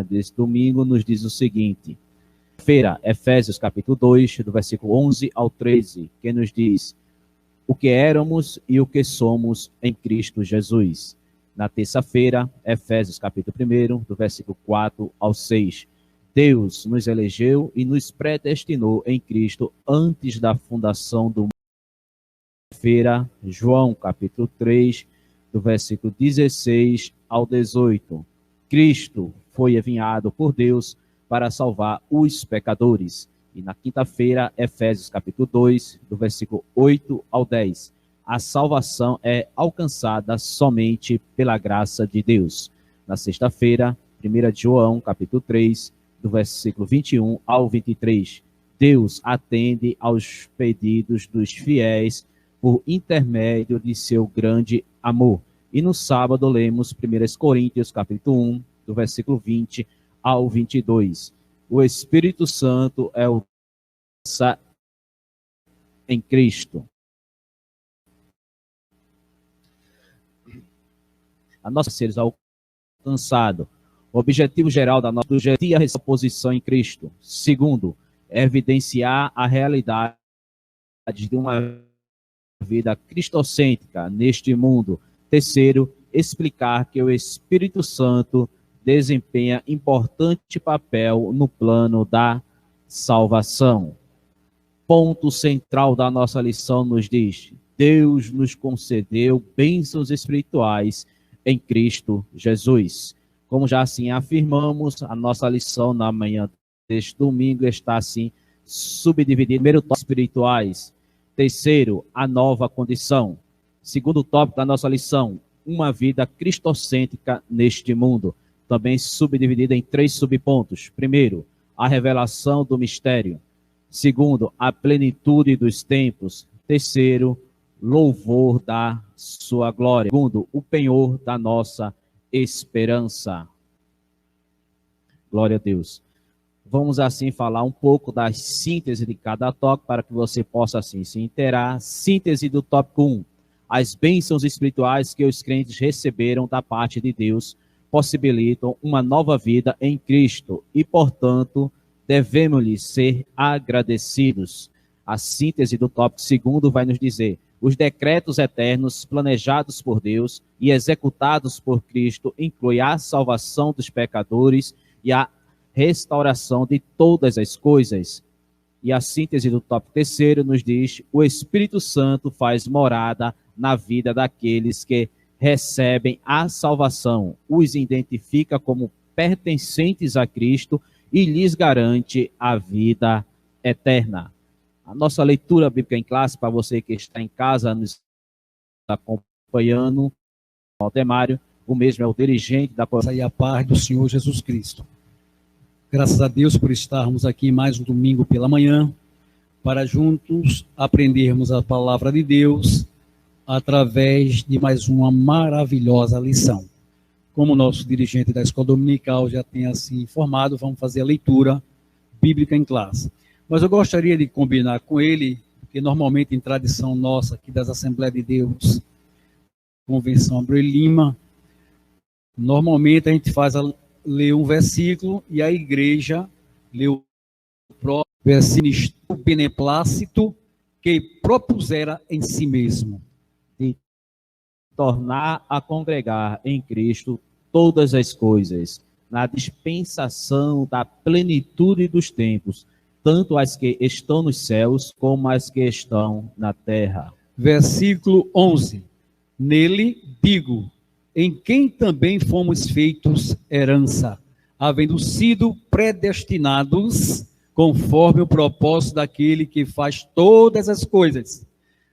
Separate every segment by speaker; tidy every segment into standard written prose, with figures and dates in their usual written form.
Speaker 1: desse domingo nos diz o seguinte: feira, Efésios capítulo 2, do versículo 11 ao 13, que nos diz: o que éramos e o que somos em Cristo Jesus. Na terça-feira, Efésios capítulo 1, do versículo 4 ao 6. Deus nos elegeu e nos predestinou em Cristo antes da fundação do mundo. Feira, João capítulo 3, do versículo 16 ao 18. Cristo foi enviado por Deus para salvar os pecadores. E na quinta-feira, Efésios capítulo 2, do versículo 8 ao 10. A salvação é alcançada somente pela graça de Deus. Na sexta-feira, 1 João capítulo 3, do versículo 21 ao 23. Deus atende aos pedidos dos fiéis por intermédio de seu grande amor. E no sábado lemos 1 Coríntios capítulo 1, do versículo 20 ao 22. O Espírito Santo é o em Cristo. A nossa seres alcançado. O objetivo geral da nossa é a posição em Cristo. Segundo, evidenciar a realidade de uma vida cristocêntrica neste mundo. Terceiro, explicar que o Espírito Santo desempenha importante papel no plano da salvação. Ponto central da nossa lição nos diz: Deus nos concedeu bênçãos espirituais em Cristo Jesus. Como já assim afirmamos, a nossa lição na manhã deste domingo está assim subdividida. Primeiro, tópicos espirituais. Terceiro, a nova condição. Segundo tópico da nossa lição, uma vida cristocêntrica neste mundo. Também subdividida em 3 subpontos. Primeiro, a revelação do mistério. Segundo, a plenitude dos tempos. Terceiro, louvor da sua glória. Segundo, o penhor da nossa esperança. Glória a Deus. Vamos assim falar um pouco da síntese de cada tópico para que você possa assim se inteirar. Síntese do tópico 1. As bênçãos espirituais que os crentes receberam da parte de Deus possibilitam uma nova vida em Cristo e, portanto, devemos-lhes ser agradecidos. A síntese do tópico 2 vai nos dizer: os decretos eternos planejados por Deus e executados por Cristo incluem a salvação dos pecadores e a restauração de todas as coisas. E a síntese do tópico 3 nos diz: o Espírito Santo faz morada na vida daqueles que recebem a salvação, os identifica como pertencentes a Cristo e lhes garante a vida eterna. A nossa leitura bíblica em classe, para você que está em casa nos acompanhando, Aldemário, o mesmo é o dirigente da...
Speaker 2: E a paz do Senhor Jesus Cristo. Graças a Deus por estarmos aqui mais um domingo pela manhã, para juntos aprendermos a palavra de Deus através de mais uma maravilhosa lição. Como o nosso dirigente da escola dominical já tem assim informado, vamos fazer a leitura bíblica em classe. Mas eu gostaria de combinar com ele, que normalmente em tradição nossa aqui das Assembleias de Deus, Convenção Abreu Lima, normalmente a gente lê um versículo e a igreja lê o próprio versículo beneplácito que propusera em si mesmo.
Speaker 1: De tornar a congregar em Cristo todas as coisas, na dispensação da plenitude dos tempos, tanto as que estão nos céus como as que estão na terra.
Speaker 2: Versículo 11. Nele digo, em quem também fomos feitos herança, havendo sido predestinados conforme o propósito daquele que faz todas as coisas,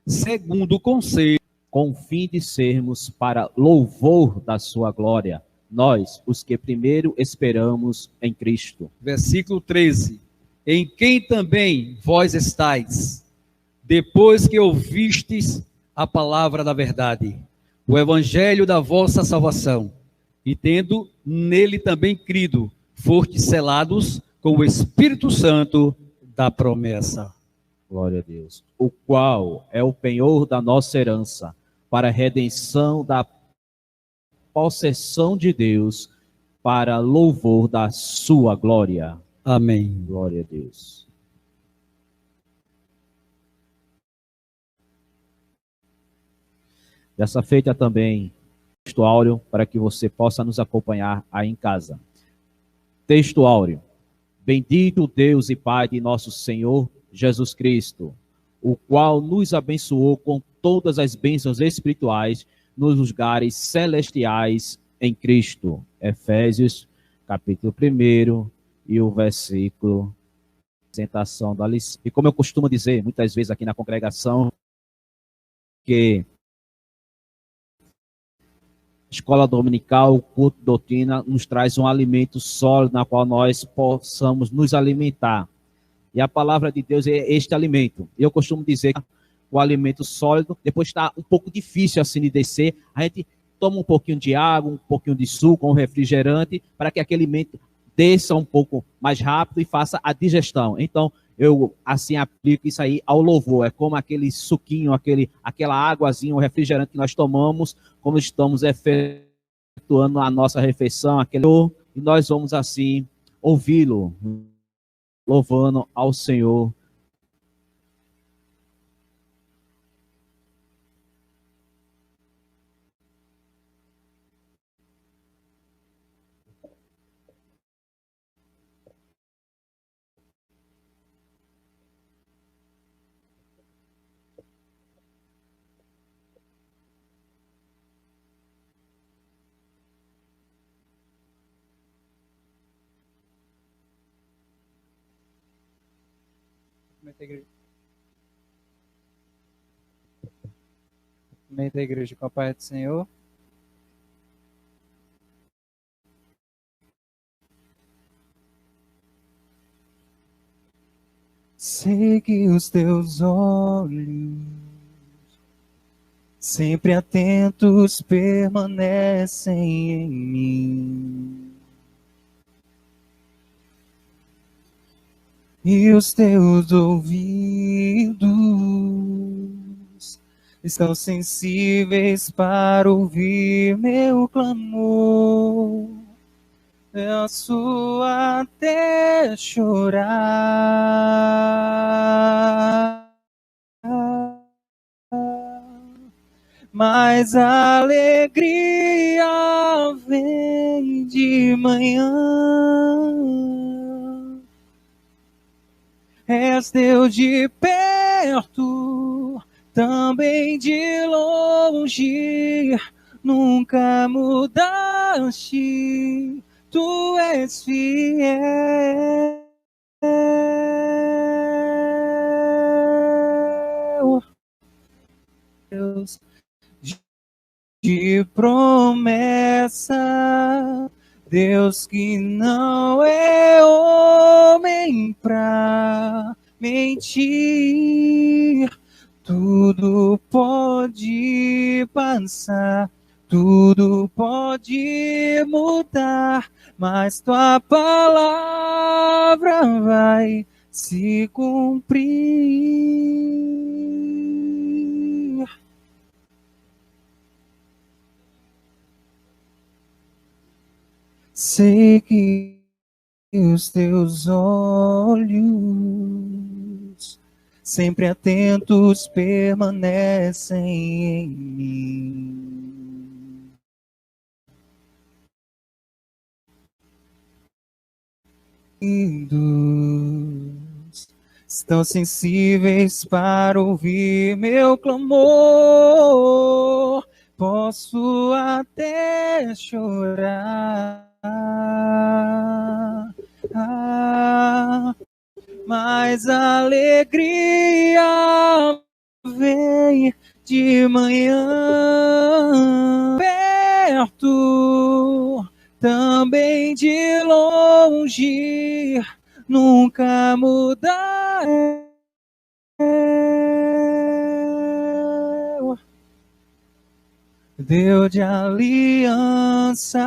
Speaker 2: segundo o conselho,
Speaker 1: com o fim de sermos para louvor da sua glória, nós, os que primeiro esperamos em Cristo.
Speaker 2: Versículo 13. Em quem também vós estáis, depois que ouvistes a palavra da verdade, o evangelho da vossa salvação, e tendo nele também crido, fostes selados com o Espírito Santo da promessa.
Speaker 1: Glória a Deus. O qual é o penhor da nossa herança, para a redenção da possessão de Deus para louvor da sua glória.
Speaker 2: Amém.
Speaker 1: Glória a Deus. Dessa feita também, texto áureo, para que você possa nos acompanhar aí em casa. Texto áureo. Bendito Deus e Pai de nosso Senhor Jesus Cristo, o qual nos abençoou com todas as bênçãos espirituais nos lugares celestiais em Cristo. Efésios, capítulo 1 e o versículo apresentação da lição. E como eu costumo dizer muitas vezes aqui na congregação, que escola dominical, culto, doutrina, nos traz um alimento sólido na qual nós possamos nos alimentar. E a palavra de Deus é este alimento. Eu costumo dizer que o alimento sólido, depois está um pouco difícil assim de descer, a gente toma um pouquinho de água, um pouquinho de suco, um refrigerante, para que aquele alimento desça um pouco mais rápido e faça a digestão. Então, eu assim aplico isso aí ao louvor. É como aquele suquinho, aquela águazinha, o refrigerante que nós tomamos quando estamos efetuando a nossa refeição, e nós vamos assim ouvi-lo, louvando ao Senhor.
Speaker 3: Meio da igreja com a paz do Senhor. Sei que os teus olhos, sempre atentos, permanecem em mim. E os teus ouvidos estão sensíveis para ouvir meu clamor. Posso até chorar, mas a alegria vem de manhã. És Deus de perto, também de longe, nunca mudaste, tu és fiel. Deus de promessa, Deus que não é homem pra mentir. Tudo pode passar, tudo pode mudar, mas tua palavra vai se cumprir. Sei que os teus olhos, sempre atentos, permanecem em mim. Estão sensíveis para ouvir meu clamor. Posso até chorar, mas a alegria vem de manhã. Perto, também de longe, nunca mudar. Deus de aliança,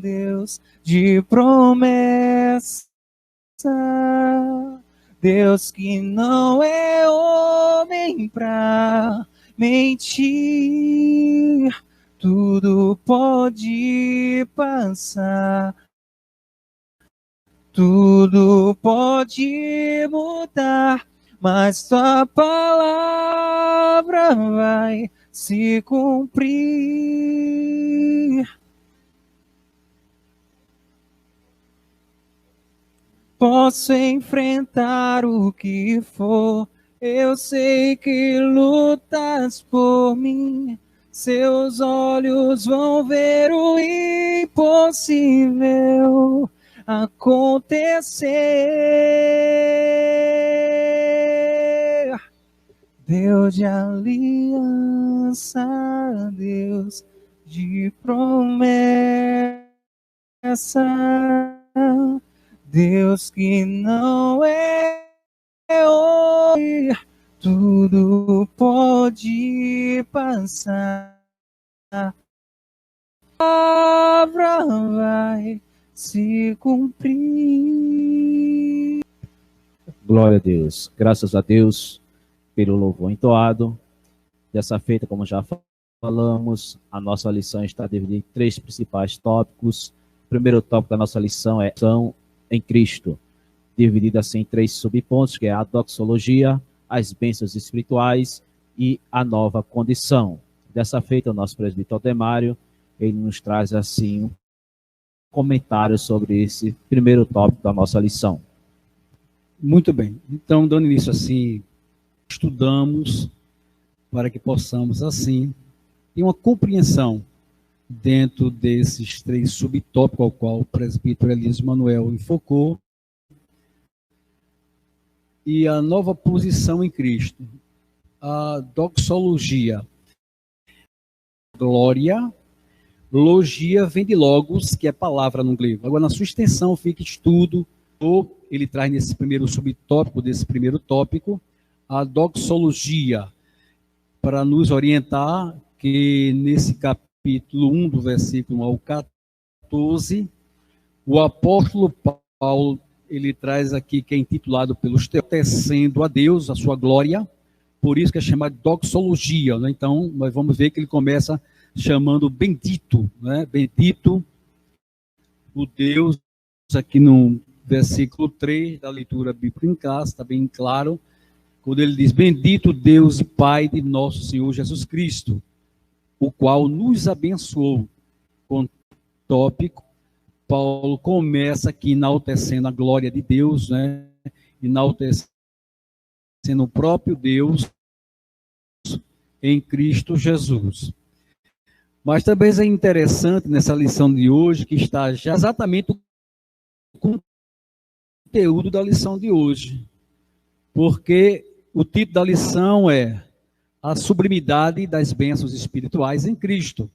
Speaker 3: Deus de promessa, Deus que não é homem pra mentir. Tudo pode passar, Tudo pode mudar, mas tua palavra vai se cumprir. Posso enfrentar o que for, eu sei que lutas por mim. Seus olhos vão ver o impossível acontecer. Deus de aliança, Deus de promessa, Deus que não é hoje, tudo pode passar. A palavra vai se cumprir.
Speaker 1: Glória a Deus. Graças a Deus pelo louvor entoado. Dessa feita, como já falamos, a nossa lição está dividida em 3 principais tópicos. O primeiro tópico da nossa lição é em Cristo, dividida assim em 3 subpontos, que é a doxologia, as bênçãos espirituais e a nova condição. Dessa feita, o nosso presbítero Aldemário, ele nos traz assim um comentário sobre esse primeiro tópico da nossa lição.
Speaker 2: Muito bem. Então, dando início assim, estudamos para que possamos assim ter uma compreensão dentro desses 3 subtópicos ao qual o presbítero Elísio Manuel enfocou, e a nova posição em Cristo, a doxologia, glória, logia vem de logos, que é palavra no grego. Agora, na sua extensão, fica estudo, ele traz nesse primeiro subtópico, desse primeiro tópico, a doxologia, para nos orientar que nesse capítulo 1, do versículo 1 ao 14, o apóstolo Paulo, ele traz aqui que é intitulado pelos teólogos, tecendo a Deus, a sua glória, por isso que é chamado de doxologia, né? Então, nós vamos ver que ele começa chamando bendito, né? Bendito o Deus, aqui no versículo 3 da leitura bíblica em casa, está bem claro, quando ele diz, bendito Deus e Pai de nosso Senhor Jesus Cristo, o qual nos abençoou. Com tópico, Paulo começa aqui enaltecendo a glória de Deus, né? Enaltecendo o próprio Deus em Cristo Jesus. Mas também é interessante nessa lição de hoje, que está já exatamente o conteúdo da lição de hoje, porque o título da lição é a sublimidade das bênçãos espirituais em Cristo.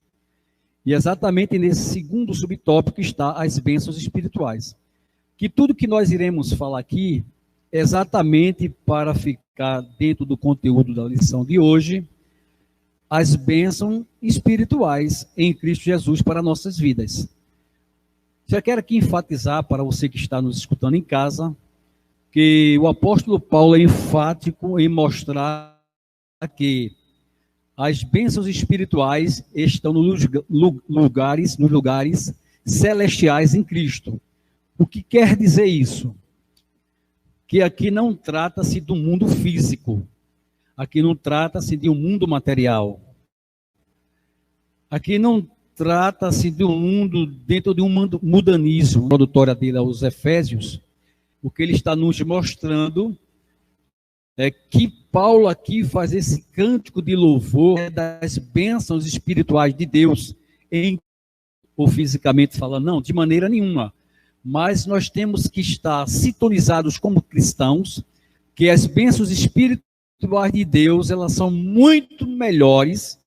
Speaker 2: E exatamente nesse segundo subtópico está as bênçãos espirituais. Que tudo que nós iremos falar aqui, exatamente para ficar dentro do conteúdo da lição de hoje, as bênçãos espirituais em Cristo Jesus para nossas vidas. Já quero aqui enfatizar para você que está nos escutando em casa, que o apóstolo Paulo é enfático em mostrar que as bênçãos espirituais estão nos lugares celestiais em Cristo. O que quer dizer isso? Que aqui não trata-se do mundo físico. Aqui não trata-se de um mundo material. Aqui não trata-se de um mundo dentro de um mundanismo. A introdutória dele aos Efésios, o que ele está nos mostrando é que Paulo aqui faz esse cântico de louvor das bênçãos espirituais de Deus, ou fisicamente falando, não, de maneira nenhuma. Mas nós temos que estar sintonizados como cristãos, que as bênçãos espirituais de Deus, elas são muito melhores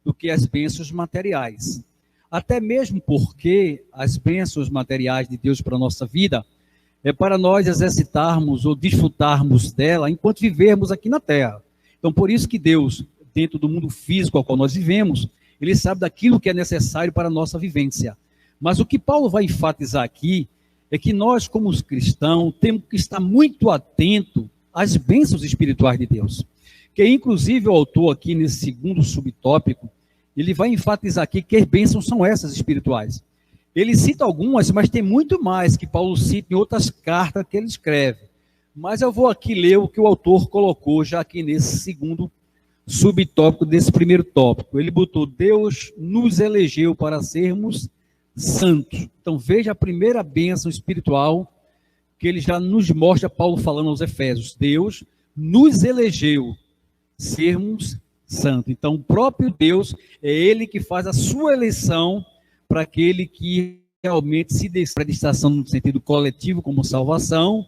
Speaker 2: do que as bênçãos materiais. Até mesmo porque as bênçãos materiais de Deus para a nossa vida é para nós exercitarmos ou desfrutarmos dela enquanto vivermos aqui na Terra. Então, por isso que Deus, dentro do mundo físico ao qual nós vivemos, Ele sabe daquilo que é necessário para a nossa vivência. Mas o que Paulo vai enfatizar aqui é que nós, como os cristãos, temos que estar muito atentos às bênçãos espirituais de Deus. Que, inclusive, o autor aqui, nesse segundo subtópico, ele vai enfatizar aqui que bênçãos são essas espirituais. Ele cita algumas, mas tem muito mais que Paulo cita em outras cartas que ele escreve. Mas eu vou aqui ler o que o autor colocou já aqui nesse segundo subtópico desse primeiro tópico. Ele botou: Deus nos elegeu para sermos santos. Então veja a primeira bênção espiritual que ele já nos mostra, Paulo falando aos Efésios. Deus nos elegeu sermos santos. Então o próprio Deus é ele que faz a sua eleição para aquele que realmente se despredistação no sentido coletivo como salvação,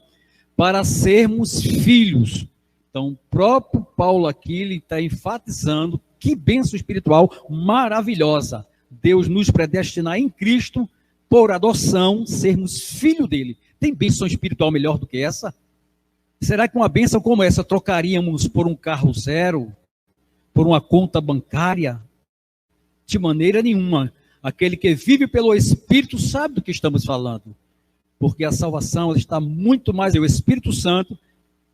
Speaker 2: para sermos filhos. Então, o próprio Paulo aqui, ele está enfatizando que bênção espiritual maravilhosa. Deus nos predestinar em Cristo, por adoção, sermos filho dele. Tem bênção espiritual melhor do que essa? Será que uma bênção como essa trocaríamos por um carro zero? Por uma conta bancária? De maneira nenhuma. Aquele que vive pelo Espírito sabe do que estamos falando. Porque a salvação está muito mais. O Espírito Santo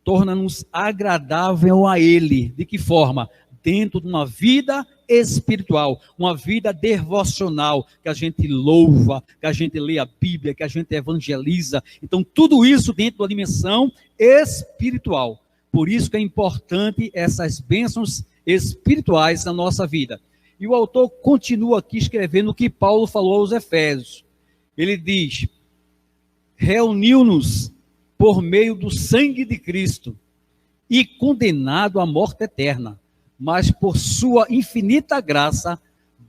Speaker 2: torna-nos agradável a Ele. De que forma? Dentro de uma vida espiritual, uma vida devocional, que a gente louva, que a gente lê a Bíblia, que a gente evangeliza. Então, tudo isso dentro da dimensão espiritual. Por isso que é importante essas bênçãos espirituais na nossa vida. E o autor continua aqui escrevendo o que Paulo falou aos Efésios. Ele diz: reuniu-nos por meio do sangue de Cristo e condenado à morte eterna, mas por sua infinita graça,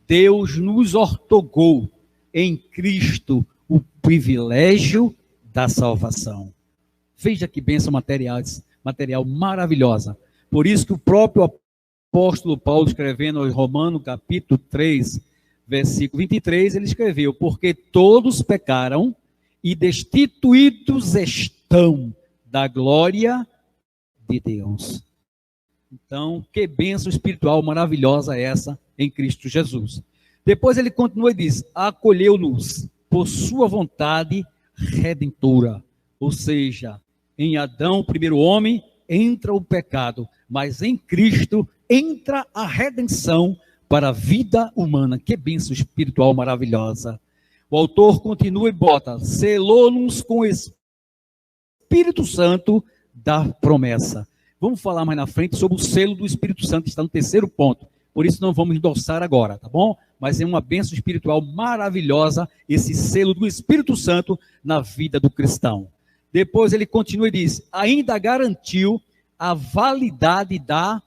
Speaker 2: Deus nos ortogou em Cristo o privilégio da salvação. Veja que bênção material maravilhosa. Por isso que o próprio apóstolo Paulo, escrevendo em Romanos capítulo 3, versículo 23, ele escreveu: porque todos pecaram e destituídos estão da glória de Deus. Então, que bênção espiritual maravilhosa essa em Cristo Jesus. Depois ele continua e diz: acolheu-nos por sua vontade redentora. Ou seja, em Adão, o primeiro homem, entra o pecado, mas em Cristo entra a redenção para a vida humana. Que bênção espiritual maravilhosa. O autor continua e bota: selou-nos com o Espírito Santo da promessa. Vamos falar mais na frente sobre o selo do Espírito Santo, que está no terceiro ponto. Por isso não vamos endossar agora, tá bom? Mas é uma bênção espiritual maravilhosa, esse selo do Espírito Santo na vida do cristão. Depois ele continua e diz: ainda garantiu a validade da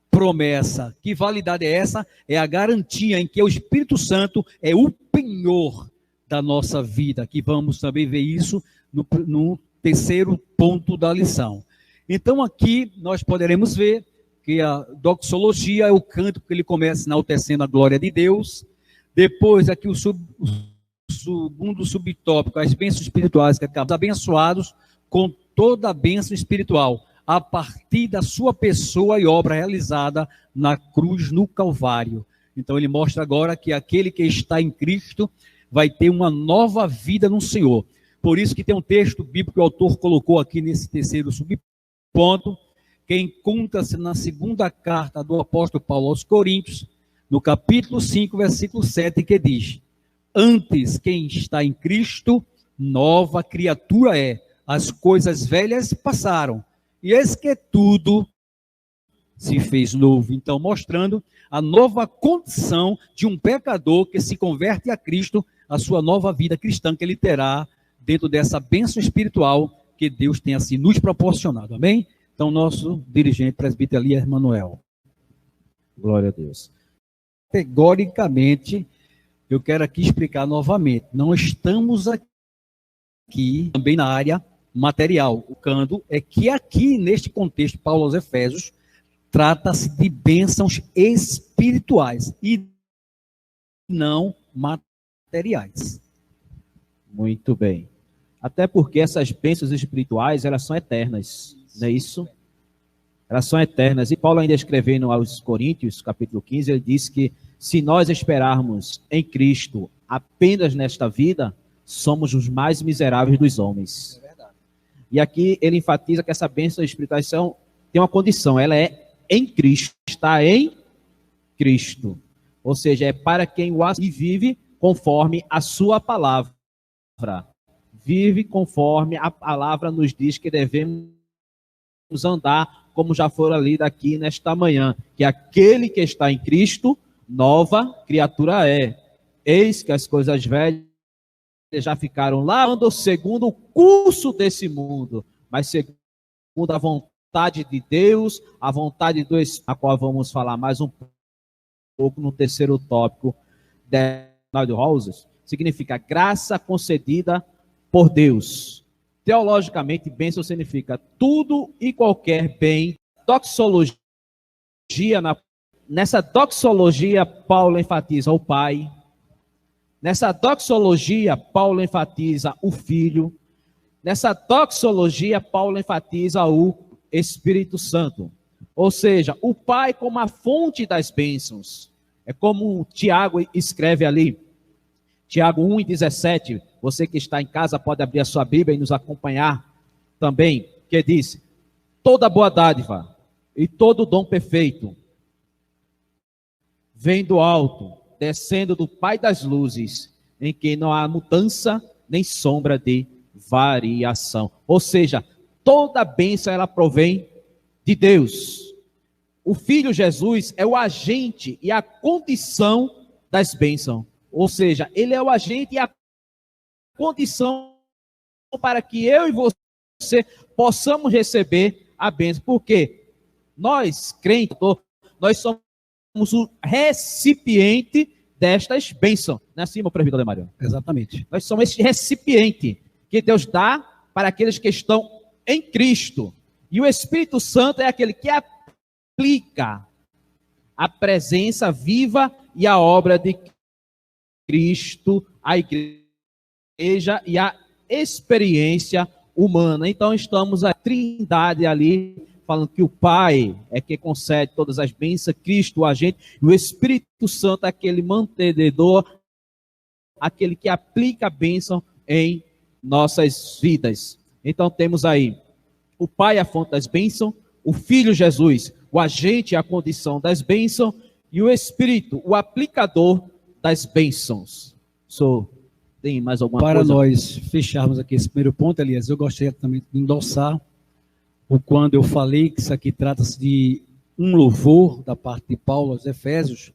Speaker 2: promessa. Que validade é essa? É a garantia em que o Espírito Santo é o penhor da nossa vida. Que vamos também ver isso no terceiro ponto da lição. Então aqui nós poderemos ver que a doxologia é o canto que ele começa enaltecendo a glória de Deus. Depois aqui o segundo subtópico, as bênçãos espirituais, que acabam abençoados com toda a bênção espiritual, a partir da sua pessoa e obra realizada na cruz, no Calvário. Então ele mostra agora que aquele que está em Cristo vai ter uma nova vida no Senhor. Por isso que tem um texto bíblico que o autor colocou aqui nesse terceiro subponto, que encontra-se na segunda carta do apóstolo Paulo aos Coríntios, no capítulo 5, versículo 7, que diz: antes, quem está em Cristo, nova criatura é. As coisas velhas passaram, e eis que tudo se fez novo. Então, mostrando a nova condição de um pecador que se converte a Cristo, a sua nova vida cristã que ele terá dentro dessa bênção espiritual que Deus tem assim nos proporcionado. Amém? Então, nosso dirigente presbítero Elias Manuel.
Speaker 1: Glória a Deus.
Speaker 2: Categoricamente, eu quero aqui explicar novamente. Não estamos aqui também na área material. O cando é que aqui, neste contexto, Paulo aos Efésios, trata-se de bênçãos espirituais e não materiais.
Speaker 1: Muito bem. Até porque essas bênçãos espirituais, elas são eternas, não é isso? Elas são eternas. E Paulo ainda escrevendo aos Coríntios, capítulo 15, ele diz que se nós esperarmos em Cristo apenas nesta vida, somos os mais miseráveis dos homens. É verdade. E aqui ele enfatiza que essa bênção espiritual tem uma condição, ela é em Cristo, está em Cristo. Ou seja, é para quem o vive conforme a sua palavra. Vive conforme a palavra nos diz que devemos andar, como já foi lido aqui nesta manhã, que aquele que está em Cristo, nova criatura é. Eis que as coisas velhas já ficaram lá, andam segundo o curso desse mundo, mas segundo a vontade de Deus, a vontade do Espírito, a qual vamos falar mais um pouco no terceiro tópico da Roses, significa graça concedida por Deus. Teologicamente, bênção significa tudo e qualquer bem. Doxologia, nessa doxologia, Paulo enfatiza o Pai. Nessa doxologia, Paulo enfatiza o Filho. Nessa doxologia, Paulo enfatiza o Espírito Santo. Ou seja, o Pai como a fonte das bênçãos. É como Tiago escreve ali. Tiago 1:17. Você que está em casa pode abrir a sua Bíblia e nos acompanhar também. Que diz: toda boa dádiva e todo dom perfeito vem do alto, descendo do Pai das luzes, em que não há mudança nem sombra de variação. Ou seja, toda bênção ela provém de Deus. O Filho Jesus é o agente e a condição das bênçãos. Ou seja, ele é o agente e a condição para que eu e você possamos receber a bênção. Porque nós, crentes, nós somos o recipiente destas bênçãos. Não é assim, meu presbítero Mário?
Speaker 2: Exatamente.
Speaker 1: Nós somos esse recipiente que Deus dá para aqueles que estão em Cristo. E o Espírito Santo é aquele que aplica a presença viva e a obra de Cristo, a igreja e a experiência humana. Então estamos a trindade ali, falando que o Pai é que concede todas as bênçãos, Cristo, o agente, e o Espírito Santo é aquele mantenedor, aquele que aplica a bênção em nossas vidas. Então temos aí o Pai, a fonte das bênçãos, o Filho Jesus, o agente, a condição das bênçãos, e o Espírito, o aplicador das bênçãos. Tem mais alguma coisa?
Speaker 2: Para nós fecharmos aqui esse primeiro ponto, Elias, eu gostaria também de endossar o quando eu falei que isso aqui trata-se de um louvor da parte de Paulo aos Efésios,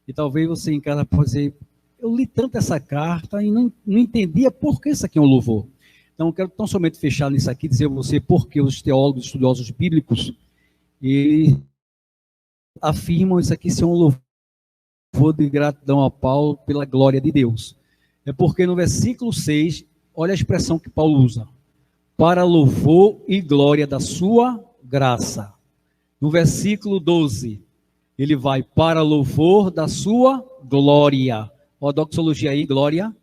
Speaker 2: e talvez você em casa possa dizer, eu li tanto essa carta e não entendia por que isso aqui é um louvor. Então, eu quero tão somente fechar nisso aqui, dizer a você porque os teólogos, estudiosos bíblicos, eles afirmam isso aqui ser um louvor de gratidão a Paulo pela glória de Deus. É porque no versículo 6, olha a expressão que Paulo usa. Para louvor e glória da sua graça. No versículo 12, ele vai para louvor da sua glória. Ó, doxologia aí, glória.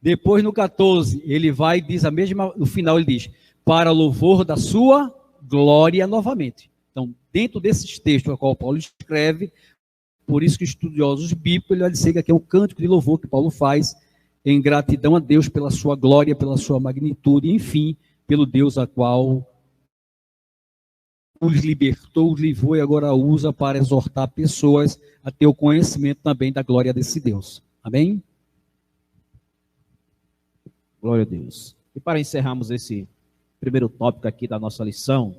Speaker 2: Depois no 14, ele vai e diz a mesma, no final ele diz, para louvor da sua glória novamente. Então, dentro desses textos a qual Paulo escreve, por isso que estudiosos bíblicos, ele vai dizer que aqui é um cântico de louvor que Paulo faz em gratidão a Deus pela sua glória, pela sua magnitude, enfim, pelo Deus a qual os libertou, os livrou e agora usa para exortar pessoas a ter o conhecimento também da glória desse Deus. Amém?
Speaker 1: Glória a Deus. E para encerrarmos esse primeiro tópico aqui da nossa lição,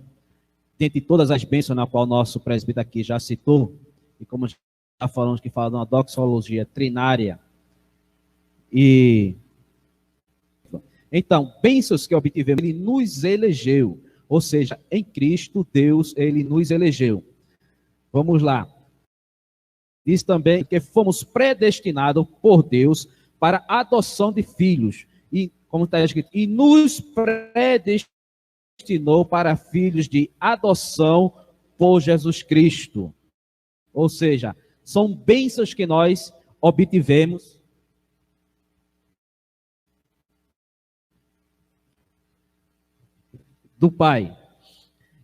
Speaker 1: dentre todas as bênçãos na qual o nosso presbítero aqui já citou, e como já falamos que fala de uma doxologia trinária, e então, bênçãos que obtivemos, ele nos elegeu, ou seja, em Cristo, Deus, ele nos elegeu. Vamos lá. Diz também que fomos predestinados por Deus para a adoção de filhos, e como está escrito, e nos predestinou para filhos de adoção por Jesus Cristo. Ou seja, são bênçãos que nós obtivemos do Pai.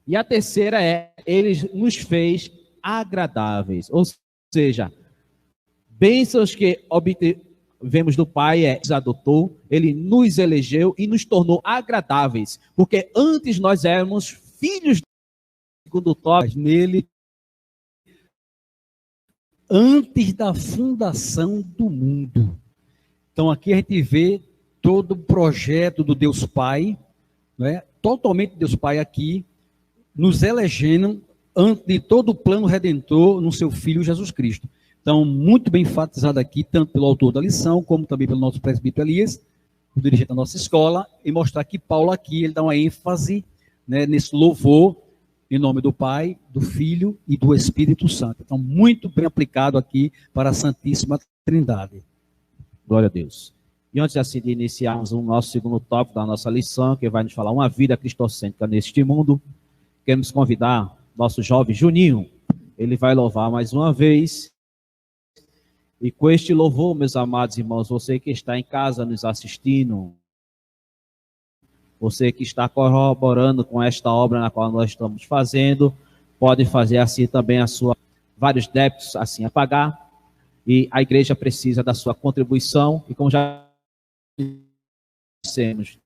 Speaker 1: E a terceira é, ele nos fez agradáveis. Ou seja, bênçãos que obtivemos do Pai é, nos adotou, ele nos elegeu e nos tornou agradáveis. Porque antes nós éramos filhos segundo tópico
Speaker 2: nele, antes da fundação do mundo. Então aqui a gente vê todo o projeto do Deus Pai, né? Totalmente Deus Pai aqui, nos elegendo antes de todo o plano redentor no seu Filho Jesus Cristo. Então, muito bem enfatizado aqui, tanto pelo autor da lição, como também pelo nosso presbítero Elias, o dirigente da nossa escola, e mostrar que Paulo aqui, ele dá uma ênfase, né, nesse louvor, em nome do Pai, do Filho e do Espírito Santo. Então, muito bem aplicado aqui para a Santíssima Trindade.
Speaker 1: Glória a Deus. E antes assim de iniciarmos o nosso segundo tópico da nossa lição, que vai nos falar uma vida cristocêntrica neste mundo, queremos convidar nosso jovem Juninho. Ele vai louvar mais uma vez. E com este louvor, meus amados irmãos, você que está em casa nos assistindo, você que está corroborando com esta obra na qual nós estamos fazendo, pode fazer assim também vários débitos assim a pagar. E a igreja precisa da sua contribuição. E como já dissemos,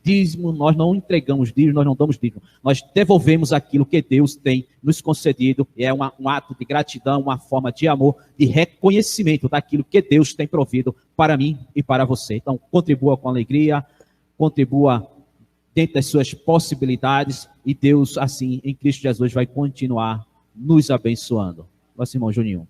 Speaker 1: dízimo, nós não entregamos dízimo, nós não damos dízimo. Nós devolvemos aquilo que Deus tem nos concedido. E é um ato de gratidão, uma forma de amor, de reconhecimento daquilo que Deus tem provido para mim e para você. Então, contribua com alegria, contribua dentro das suas possibilidades. E Deus, assim, em Cristo Jesus, vai continuar nos abençoando. Nosso irmão Juninho.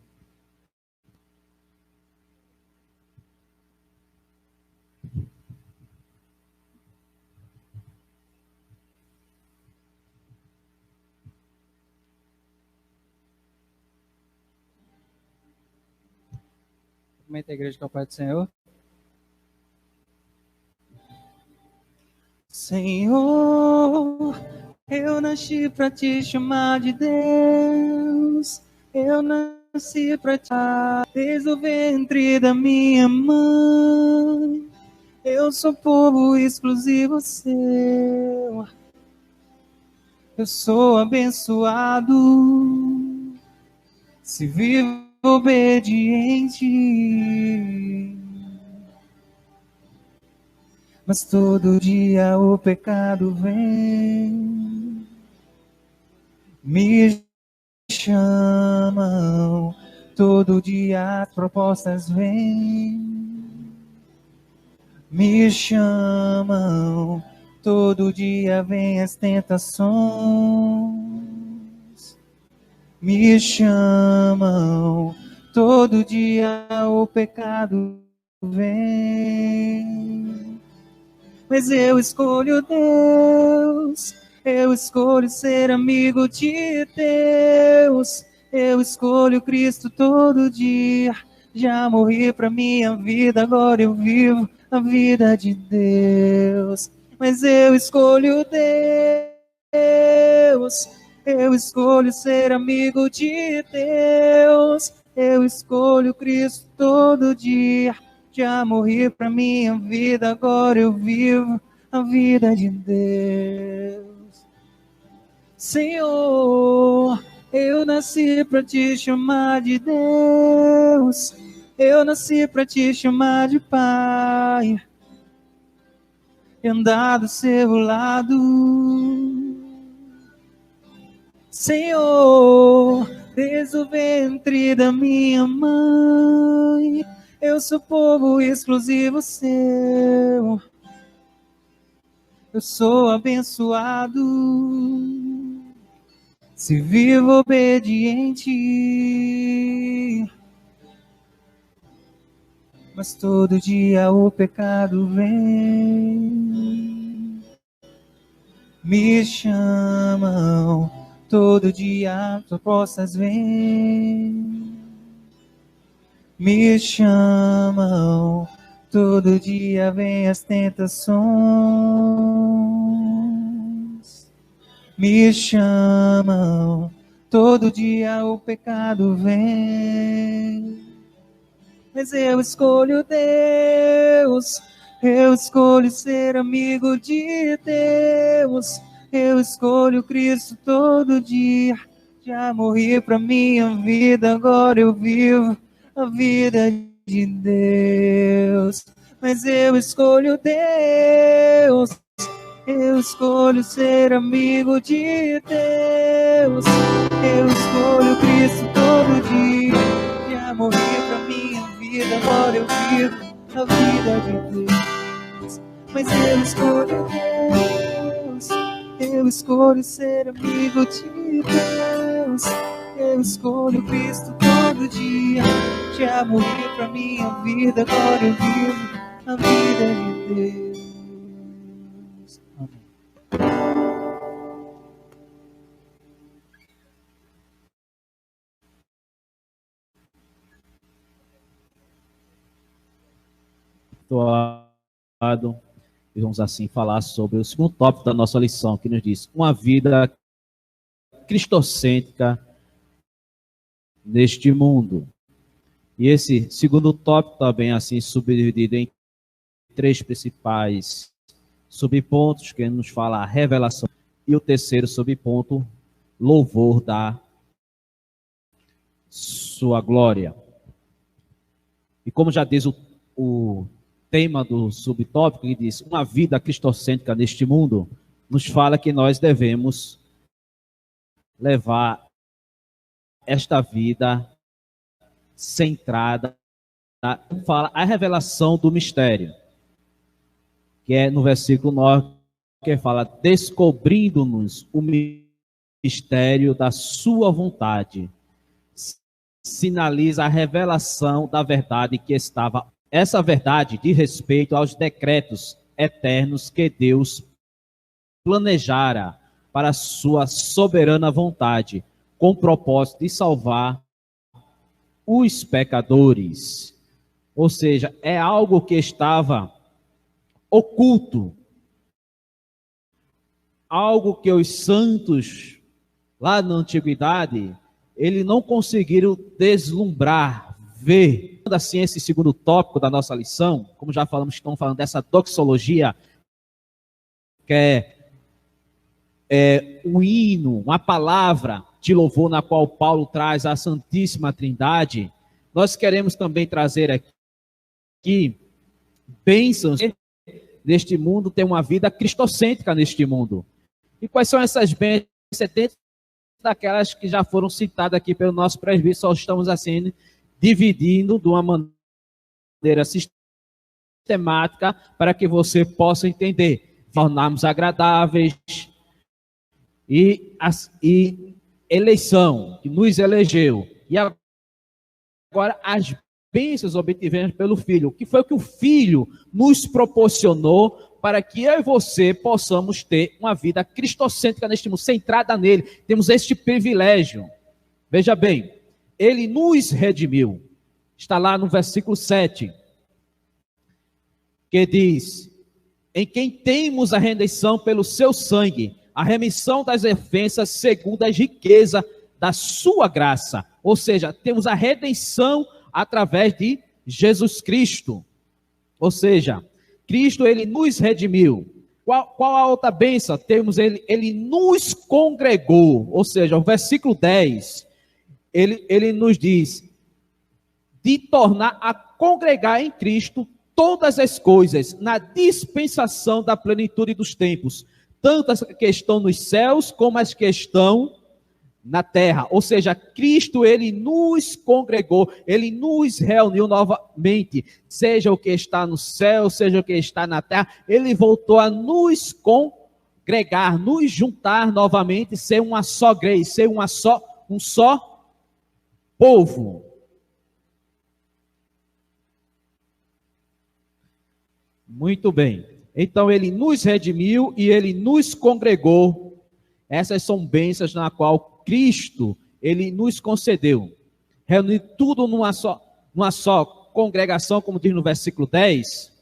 Speaker 3: Cumprimenta a igreja com a paz do Senhor. Senhor, eu nasci para te chamar de Deus. Eu nasci para te amar desde o ventre da minha mãe. Eu sou povo exclusivo seu. Eu sou abençoado se vivo obediente, mas todo dia o pecado vem, me chamam, todo dia as propostas vêm, me chamam, todo dia vem as tentações. Me chamam, todo dia o pecado vem. Mas eu escolho Deus, eu escolho ser amigo de Deus, eu escolho Cristo todo dia. Já morri pra minha vida, agora eu vivo a vida de Deus. Mas eu escolho Deus, eu escolho ser amigo de Deus, eu escolho Cristo todo dia. Já morri pra minha vida, agora eu vivo a vida de Deus. Senhor, eu nasci pra te chamar de Deus, eu nasci pra te chamar de Pai, andar do seu lado. Senhor, desde o ventre da minha mãe, eu sou povo exclusivo seu. Eu sou abençoado se vivo obediente, mas todo dia o pecado vem, me chamam, todo dia as propostas vêm, me chamam, todo dia vem as tentações, me chamam, todo dia o pecado vem. Mas eu escolho Deus, eu escolho ser amigo de Deus, eu escolho Cristo todo dia. Já morri pra minha vida, agora eu vivo a vida de Deus. Mas eu escolho Deus, eu escolho ser amigo de Deus, eu escolho Cristo todo dia. Já morri pra minha vida, agora eu vivo a vida de Deus. Mas eu escolho Deus, eu escolho ser amigo de Deus, eu escolho Cristo todo dia. Já morri pra minha vida, agora eu vivo a vida de Deus. Amém.
Speaker 1: E vamos assim falar sobre o segundo tópico da nossa lição, que nos diz uma vida cristocêntrica neste mundo. E esse segundo tópico também assim subdividido em 3 principais subpontos, que nos fala a revelação, e o terceiro subponto, louvor da sua glória. E como já diz o tema do subtópico, que diz uma vida cristocêntrica neste mundo, nos fala que nós devemos levar esta vida centrada, fala a revelação do mistério, que é no versículo 9, que fala descobrindo-nos o mistério da sua vontade, sinaliza a revelação da verdade que estava. Essa verdade diz respeito aos decretos eternos que Deus planejara para a sua soberana vontade, com o propósito de salvar os pecadores. Ou seja, é algo que estava oculto, algo que os santos, lá na antiguidade, eles não conseguiram deslumbrar, ver. Assim, esse segundo tópico da nossa lição, como já falamos, estamos falando dessa doxologia, que é um hino, uma palavra de louvor na qual Paulo traz a Santíssima Trindade. Nós queremos também trazer aqui bênçãos neste mundo, ter uma vida cristocêntrica neste mundo. E quais são essas bênçãos? Dentro daquelas que já foram citadas aqui pelo nosso presbítero, só estamos assim dividindo de uma maneira sistemática para que você possa entender. Tornarmos agradáveis e eleição, que nos elegeu. E agora as bênçãos obtivemos pelo Filho. O que foi que o Filho nos proporcionou para que eu e você possamos ter uma vida cristocêntrica neste mundo, centrada nele. Temos este privilégio. Veja bem, ele nos redimiu. Está lá no versículo 7, que diz: em quem temos a redenção pelo seu sangue, a remissão das ofensas segundo as riquezas da sua graça. Ou seja, temos a redenção através de Jesus Cristo. Ou seja, Cristo, ele nos redimiu. Qual a outra bênção? Temos ele nos congregou. Ou seja, o versículo 10, ele nos diz de tornar a congregar em Cristo todas as coisas na dispensação da plenitude dos tempos, tanto as que estão nos céus como as que estão na terra. Ou seja, Cristo, ele nos congregou, ele nos reuniu novamente, seja o que está no céu, seja o que está na terra, ele voltou a nos congregar, nos juntar novamente, ser uma só igreja, ser um só povo. Muito bem. Então ele nos redimiu e ele nos congregou. Essas são bênçãos na qual Cristo, ele nos concedeu. Reunir tudo numa só congregação, como diz no versículo 10.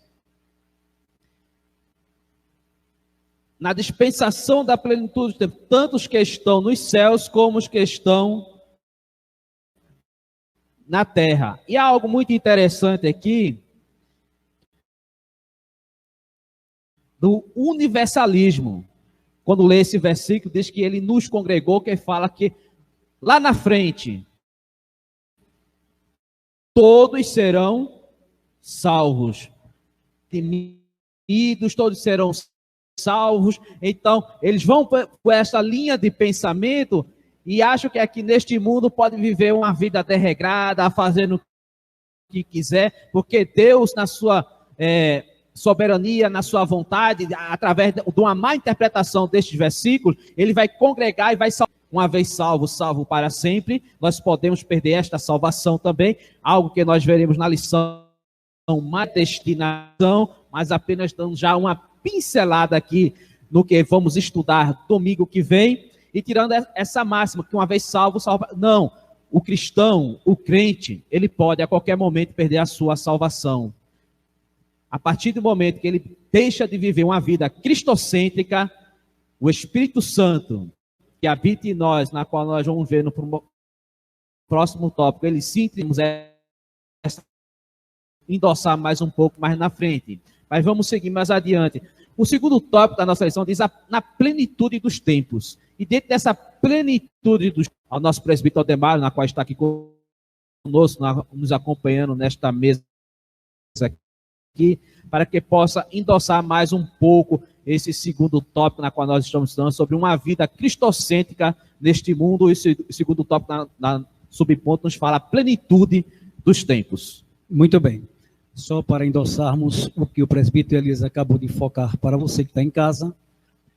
Speaker 1: Na dispensação da plenitude, tanto os que estão nos céus como os que estão na terra. E há algo muito interessante aqui, do universalismo. Quando lê esse versículo, diz que ele nos congregou, que fala que lá na frente todos serão salvos. Temidos, todos serão salvos. Então, eles vão por essa linha de pensamento e acham que aqui neste mundo pode viver uma vida desregrada, fazendo que quiser, porque Deus, na sua soberania, na sua vontade, através de uma má interpretação destes versículos, ele vai congregar e vai salvar. Uma vez salvo, salvo para sempre. Nós podemos perder esta salvação também, algo que nós veremos na lição, uma destinação, mas apenas dando já uma pincelada aqui no que vamos estudar domingo que vem, e tirando essa máxima, que uma vez salvo, salvo. Não, o cristão, o crente, ele pode a qualquer momento perder a sua salvação. A partir do momento que ele deixa de viver uma vida cristocêntrica, o Espírito Santo, que habita em nós, na qual nós vamos ver no próximo tópico, ele sim temos endossar mais um pouco mais na frente. Mas vamos seguir mais adiante. O segundo tópico da nossa lição diz na plenitude dos tempos. E dentro dessa plenitude dos tempos, o nosso presbítero Aldemar, na qual está aqui conosco, nos acompanhando nesta mesa aqui, para que possa endossar mais um pouco esse segundo tópico na qual nós estamos estudando, sobre uma vida cristocêntrica neste mundo. Esse segundo tópico, na subponto, nos fala a plenitude dos tempos.
Speaker 2: Muito bem. Só para endossarmos o que o presbítero Elias acabou de focar para você que está em casa,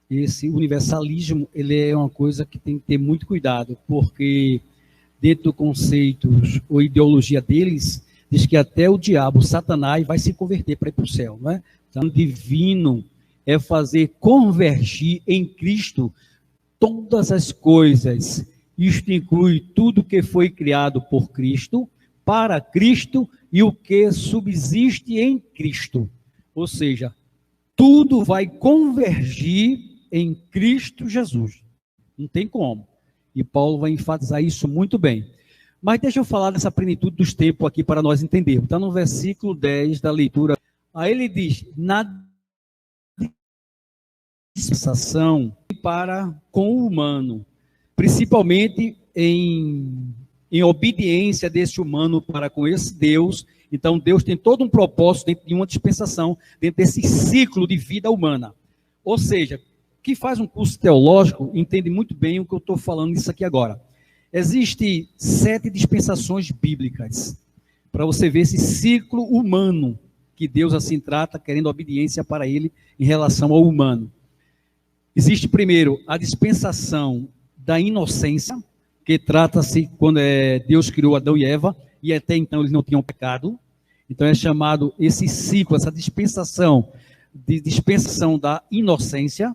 Speaker 2: esse universalismo, ele é uma coisa que tem que ter muito cuidado, porque dentro do conceito ou ideologia deles, diz que até o diabo, Satanás, vai se converter para ir para o céu, não é? Então, divino é fazer convergir em Cristo todas as coisas. Isto inclui tudo que foi criado por Cristo, para Cristo e o que subsiste em Cristo. Ou seja, tudo vai convergir em Cristo Jesus. Não tem como. E Paulo vai enfatizar isso muito bem. Mas deixa eu falar dessa plenitude dos tempos aqui para nós entendermos. Está no versículo 10 da leitura. Aí ele diz, na dispensação para com o humano, principalmente em obediência desse humano para com esse Deus. Então Deus tem todo um propósito dentro de uma dispensação, dentro desse ciclo de vida humana. Ou seja, quem faz um curso teológico entende muito bem o que eu estou falando nisso aqui agora. Existem 7 dispensações bíblicas, para você ver esse ciclo humano, que Deus assim trata, querendo obediência para ele em relação ao humano. Existe primeiro a dispensação da inocência, que trata-se quando Deus criou Adão e Eva, e até então eles não tinham pecado. Então é chamado esse ciclo, essa dispensação da inocência.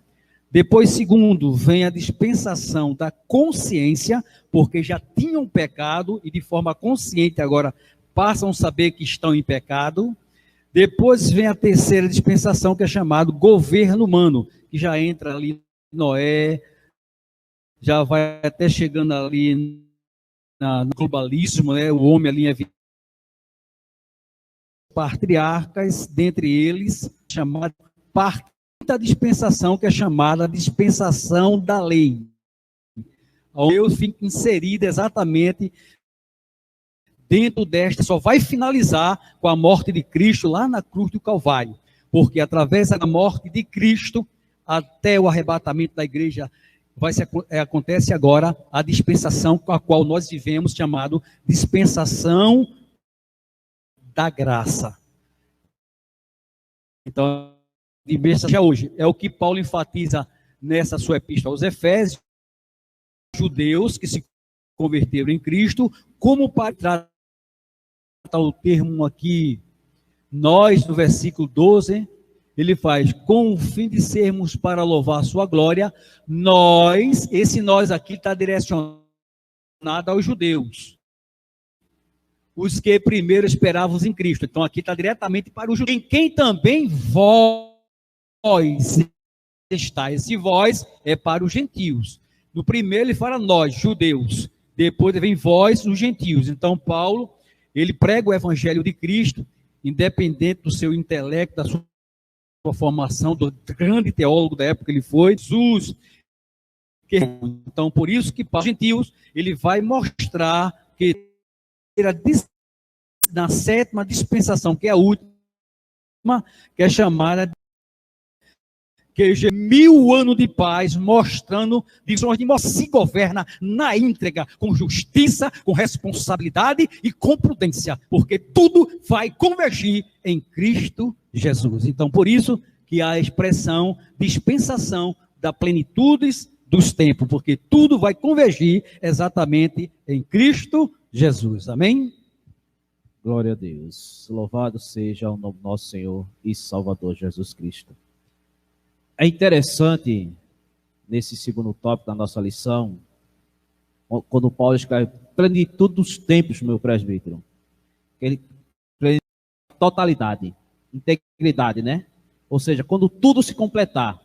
Speaker 2: Depois, segundo, vem a dispensação da consciência, porque já tinham pecado e de forma consciente agora passam a saber que estão em pecado. Depois vem a terceira dispensação, que é chamado governo humano, que já entra ali Noé, já vai até chegando ali no globalismo, né? O homem ali é patriarcas, dentre eles, chamado parte da dispensação, que é chamada dispensação da lei. Deus fica inserido exatamente dentro desta, só vai finalizar com a morte de Cristo lá na cruz do Calvário, porque através da morte de Cristo até o arrebatamento da igreja acontece agora a dispensação com a qual nós vivemos, chamado dispensação da graça. Então, já hoje é o que Paulo enfatiza nessa sua epístola aos Efésios, judeus que se converteram em Cristo, como para tratar o termo aqui, nós, no versículo 12, ele faz, com o fim de sermos para louvar a sua glória, nós, esse nós aqui está direcionado aos judeus, os que primeiro esperavam em Cristo. Então aqui está diretamente para os judeus, em quem também vós estáis. Esse vós é para os gentios. No primeiro ele fala nós, judeus, depois vem vós, os gentios. Então Paulo, ele prega o evangelho de Cristo, independente do seu intelecto, da sua formação, do grande teólogo da época que ele foi, Jesus. Então, por isso que para os gentios, ele vai mostrar que na sétima dispensação, que é a última, que é chamada, que já 1000 anos de paz, mostrando de onde se governa na íntegra, com justiça, com responsabilidade e com prudência, porque tudo vai convergir em Cristo Jesus. Então, por isso que a expressão dispensação da plenitude dos tempos, porque tudo vai convergir exatamente em Cristo Jesus. Amém?
Speaker 1: Glória a Deus. Louvado seja o nome do nosso Senhor e Salvador Jesus Cristo. É interessante, nesse segundo tópico da nossa lição, quando Paulo escreve plenitude dos tempos, meu presbítero. Ele totalidade, integridade, né? Ou seja, quando tudo se completar.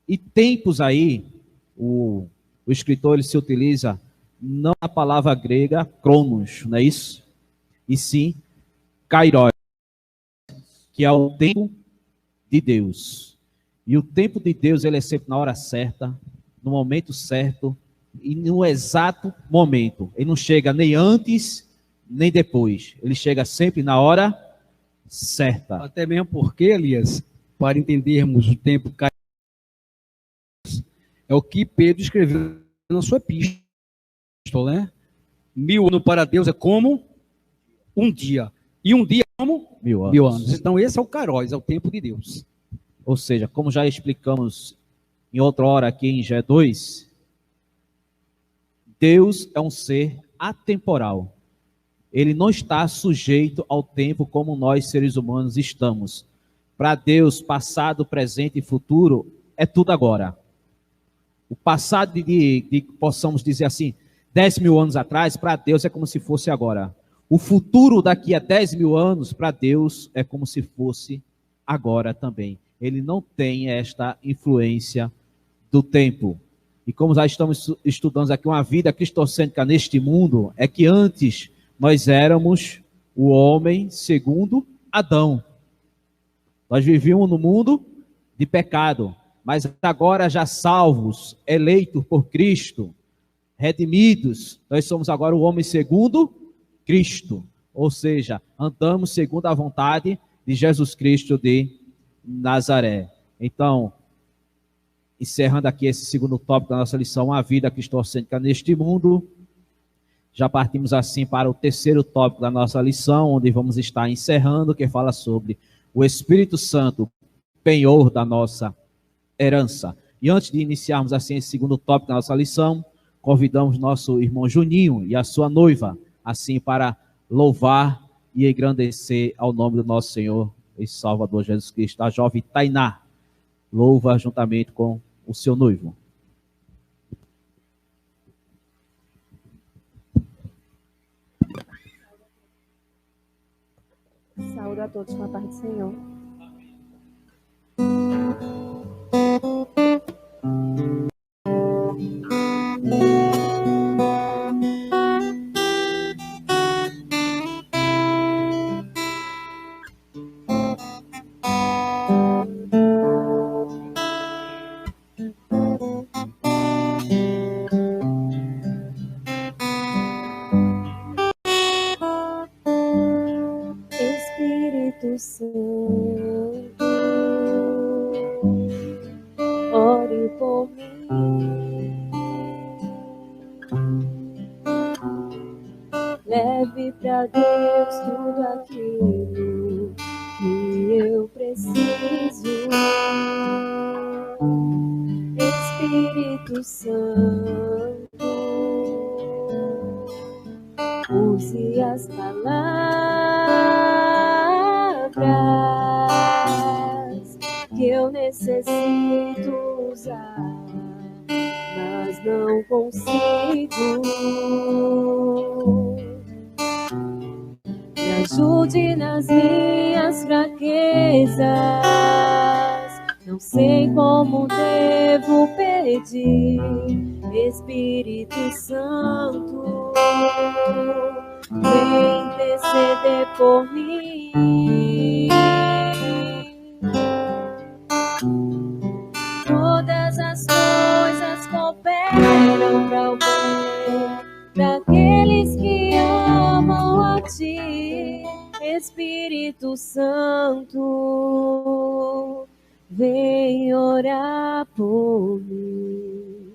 Speaker 1: E tempos aí, o escritor ele se utiliza não a palavra grega cronos, não é isso? E sim kairos, que é o tempo de Deus. E o tempo de Deus ele é sempre na hora certa, no momento certo e no exato momento. Ele não chega nem antes nem depois. Ele chega sempre na hora certa.
Speaker 2: Até mesmo porque, Elias, para entendermos o tempo é o que Pedro escreveu na sua epístola, né? 1000 anos para Deus é como um dia. E um dia é como
Speaker 1: 1000 anos.
Speaker 2: 1000 anos. Então esse é o kairos, é o tempo de Deus.
Speaker 1: Ou seja, como já explicamos em outra hora aqui em G2, Deus é um ser atemporal. Ele não está sujeito ao tempo como nós seres humanos estamos. Para Deus, passado, presente e futuro é tudo agora. O passado de possamos dizer assim, 10.000 anos atrás, para Deus é como se fosse agora. O futuro daqui a 10.000 anos, para Deus, é como se fosse agora também. Ele não tem esta influência do tempo. E como já estamos estudando aqui uma vida cristocêntrica neste mundo, é que antes nós éramos o homem segundo Adão. Nós vivíamos no mundo de pecado, mas agora já salvos, eleitos por Cristo, redimidos, nós somos agora o homem segundo Cristo. Ou seja, andamos segundo a vontade de Jesus Cristo de Nazaré. Então, encerrando aqui esse segundo tópico da nossa lição, a vida cristocêntrica neste mundo, já partimos assim para o terceiro tópico da nossa lição, onde vamos estar encerrando, que fala sobre o Espírito Santo, penhor da nossa herança. E antes de iniciarmos assim esse segundo tópico da nossa lição, convidamos nosso irmão Juninho e a sua noiva, assim para louvar e engrandecer ao nome do nosso Senhor e Salvador Jesus Cristo. A jovem Tainá louva juntamente com o seu noivo.
Speaker 4: Saúde a todos com a paz do Senhor. Espírito Santo, ore por mim, leve para Deus tudo aquilo que eu preciso. Espírito Santo, use as palavras que eu necessito usar, mas não consigo. Me ajude nas minhas fraquezas, não sei como devo pedir. Espírito Santo, vem interceder por mim. Todas as coisas cooperam para o bem daqueles que amam a Ti. Espírito Santo, vem orar por mim.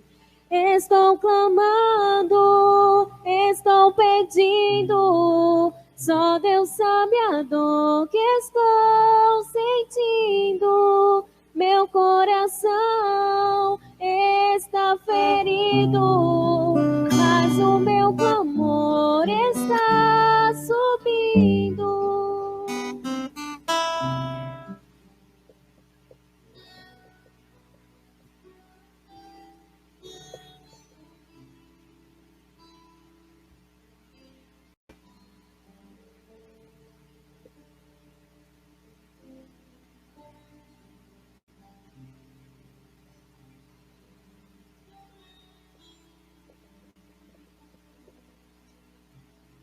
Speaker 4: Estou clamando, estou pedindo, só Deus sabe a dor que estou sentindo. Meu coração está ferido, mas o meu clamor está subindo.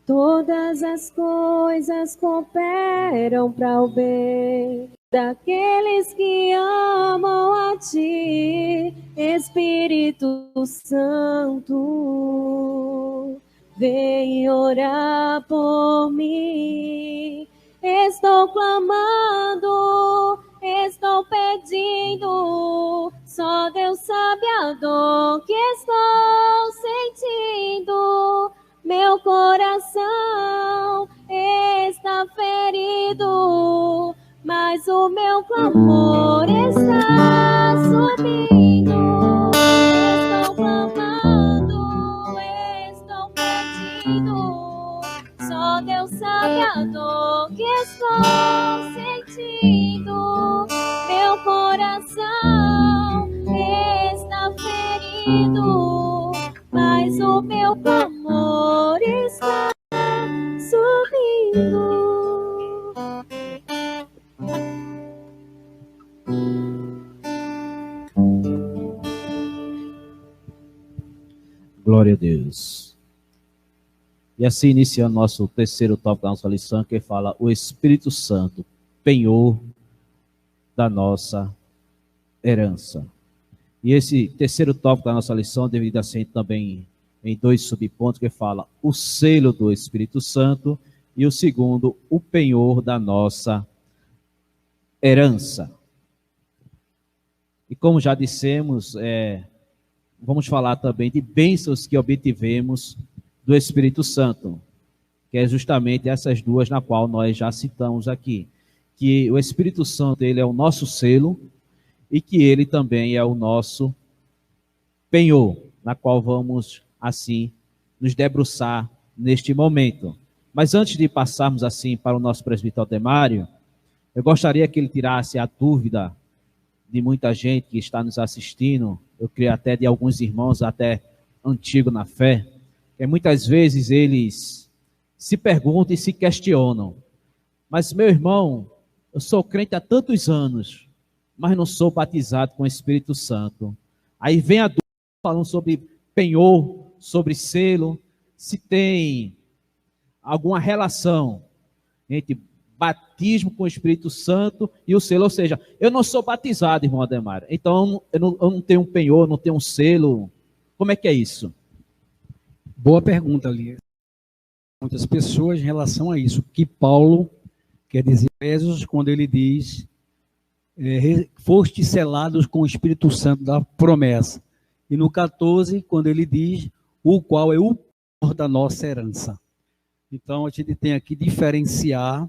Speaker 4: Todas as coisas cooperam para o bem daqueles que amam a Ti, Espírito Santo. Vem orar por mim. Estou clamando, estou pedindo, só Deus sabe a dor que estou sentindo. Meu coração está ferido, mas o meu clamor está subindo. Estou clamando, estou pedindo, só Deus sabe a dor que estou sentindo. Meu coração está ferido, mas o meu clamor está subindo.
Speaker 1: Glória a Deus. E assim iniciando nosso terceiro tópico da nossa lição, que fala o Espírito Santo, penhor da nossa herança. E esse terceiro tópico da nossa lição deveria ser também em dois subpontos, que fala o selo do Espírito Santo e o segundo, o penhor da nossa herança. E como já dissemos, vamos falar também de bênçãos que obtivemos do Espírito Santo, que é justamente essas duas na qual nós já citamos aqui, que o Espírito Santo ele é o nosso selo e que ele também é o nosso penhor, na qual vamos assim nos debruçar neste momento. Mas antes de passarmos assim para o nosso presbítero Aldemário, eu gostaria que ele tirasse a dúvida de muita gente que está nos assistindo, eu creio até de alguns irmãos até antigos na fé, que muitas vezes eles se perguntam e se questionam. Mas, meu irmão, eu sou crente há tantos anos, mas não sou batizado com o Espírito Santo. Aí vem a dúvida falando sobre penhor, sobre selo, se tem alguma relação entre batismo com o Espírito Santo e o selo. Ou seja, eu não sou batizado, irmão Ademar, então eu não tenho um penhor, não tenho um selo. Como é que é isso?
Speaker 2: Boa pergunta, Elias. Muitas pessoas em relação a isso, que Paulo quer dizer em Efésios, quando ele diz foste selados com o Espírito Santo da promessa. E no 14, quando ele diz o qual é o penhor da nossa herança. Então, a gente tem aqui diferenciar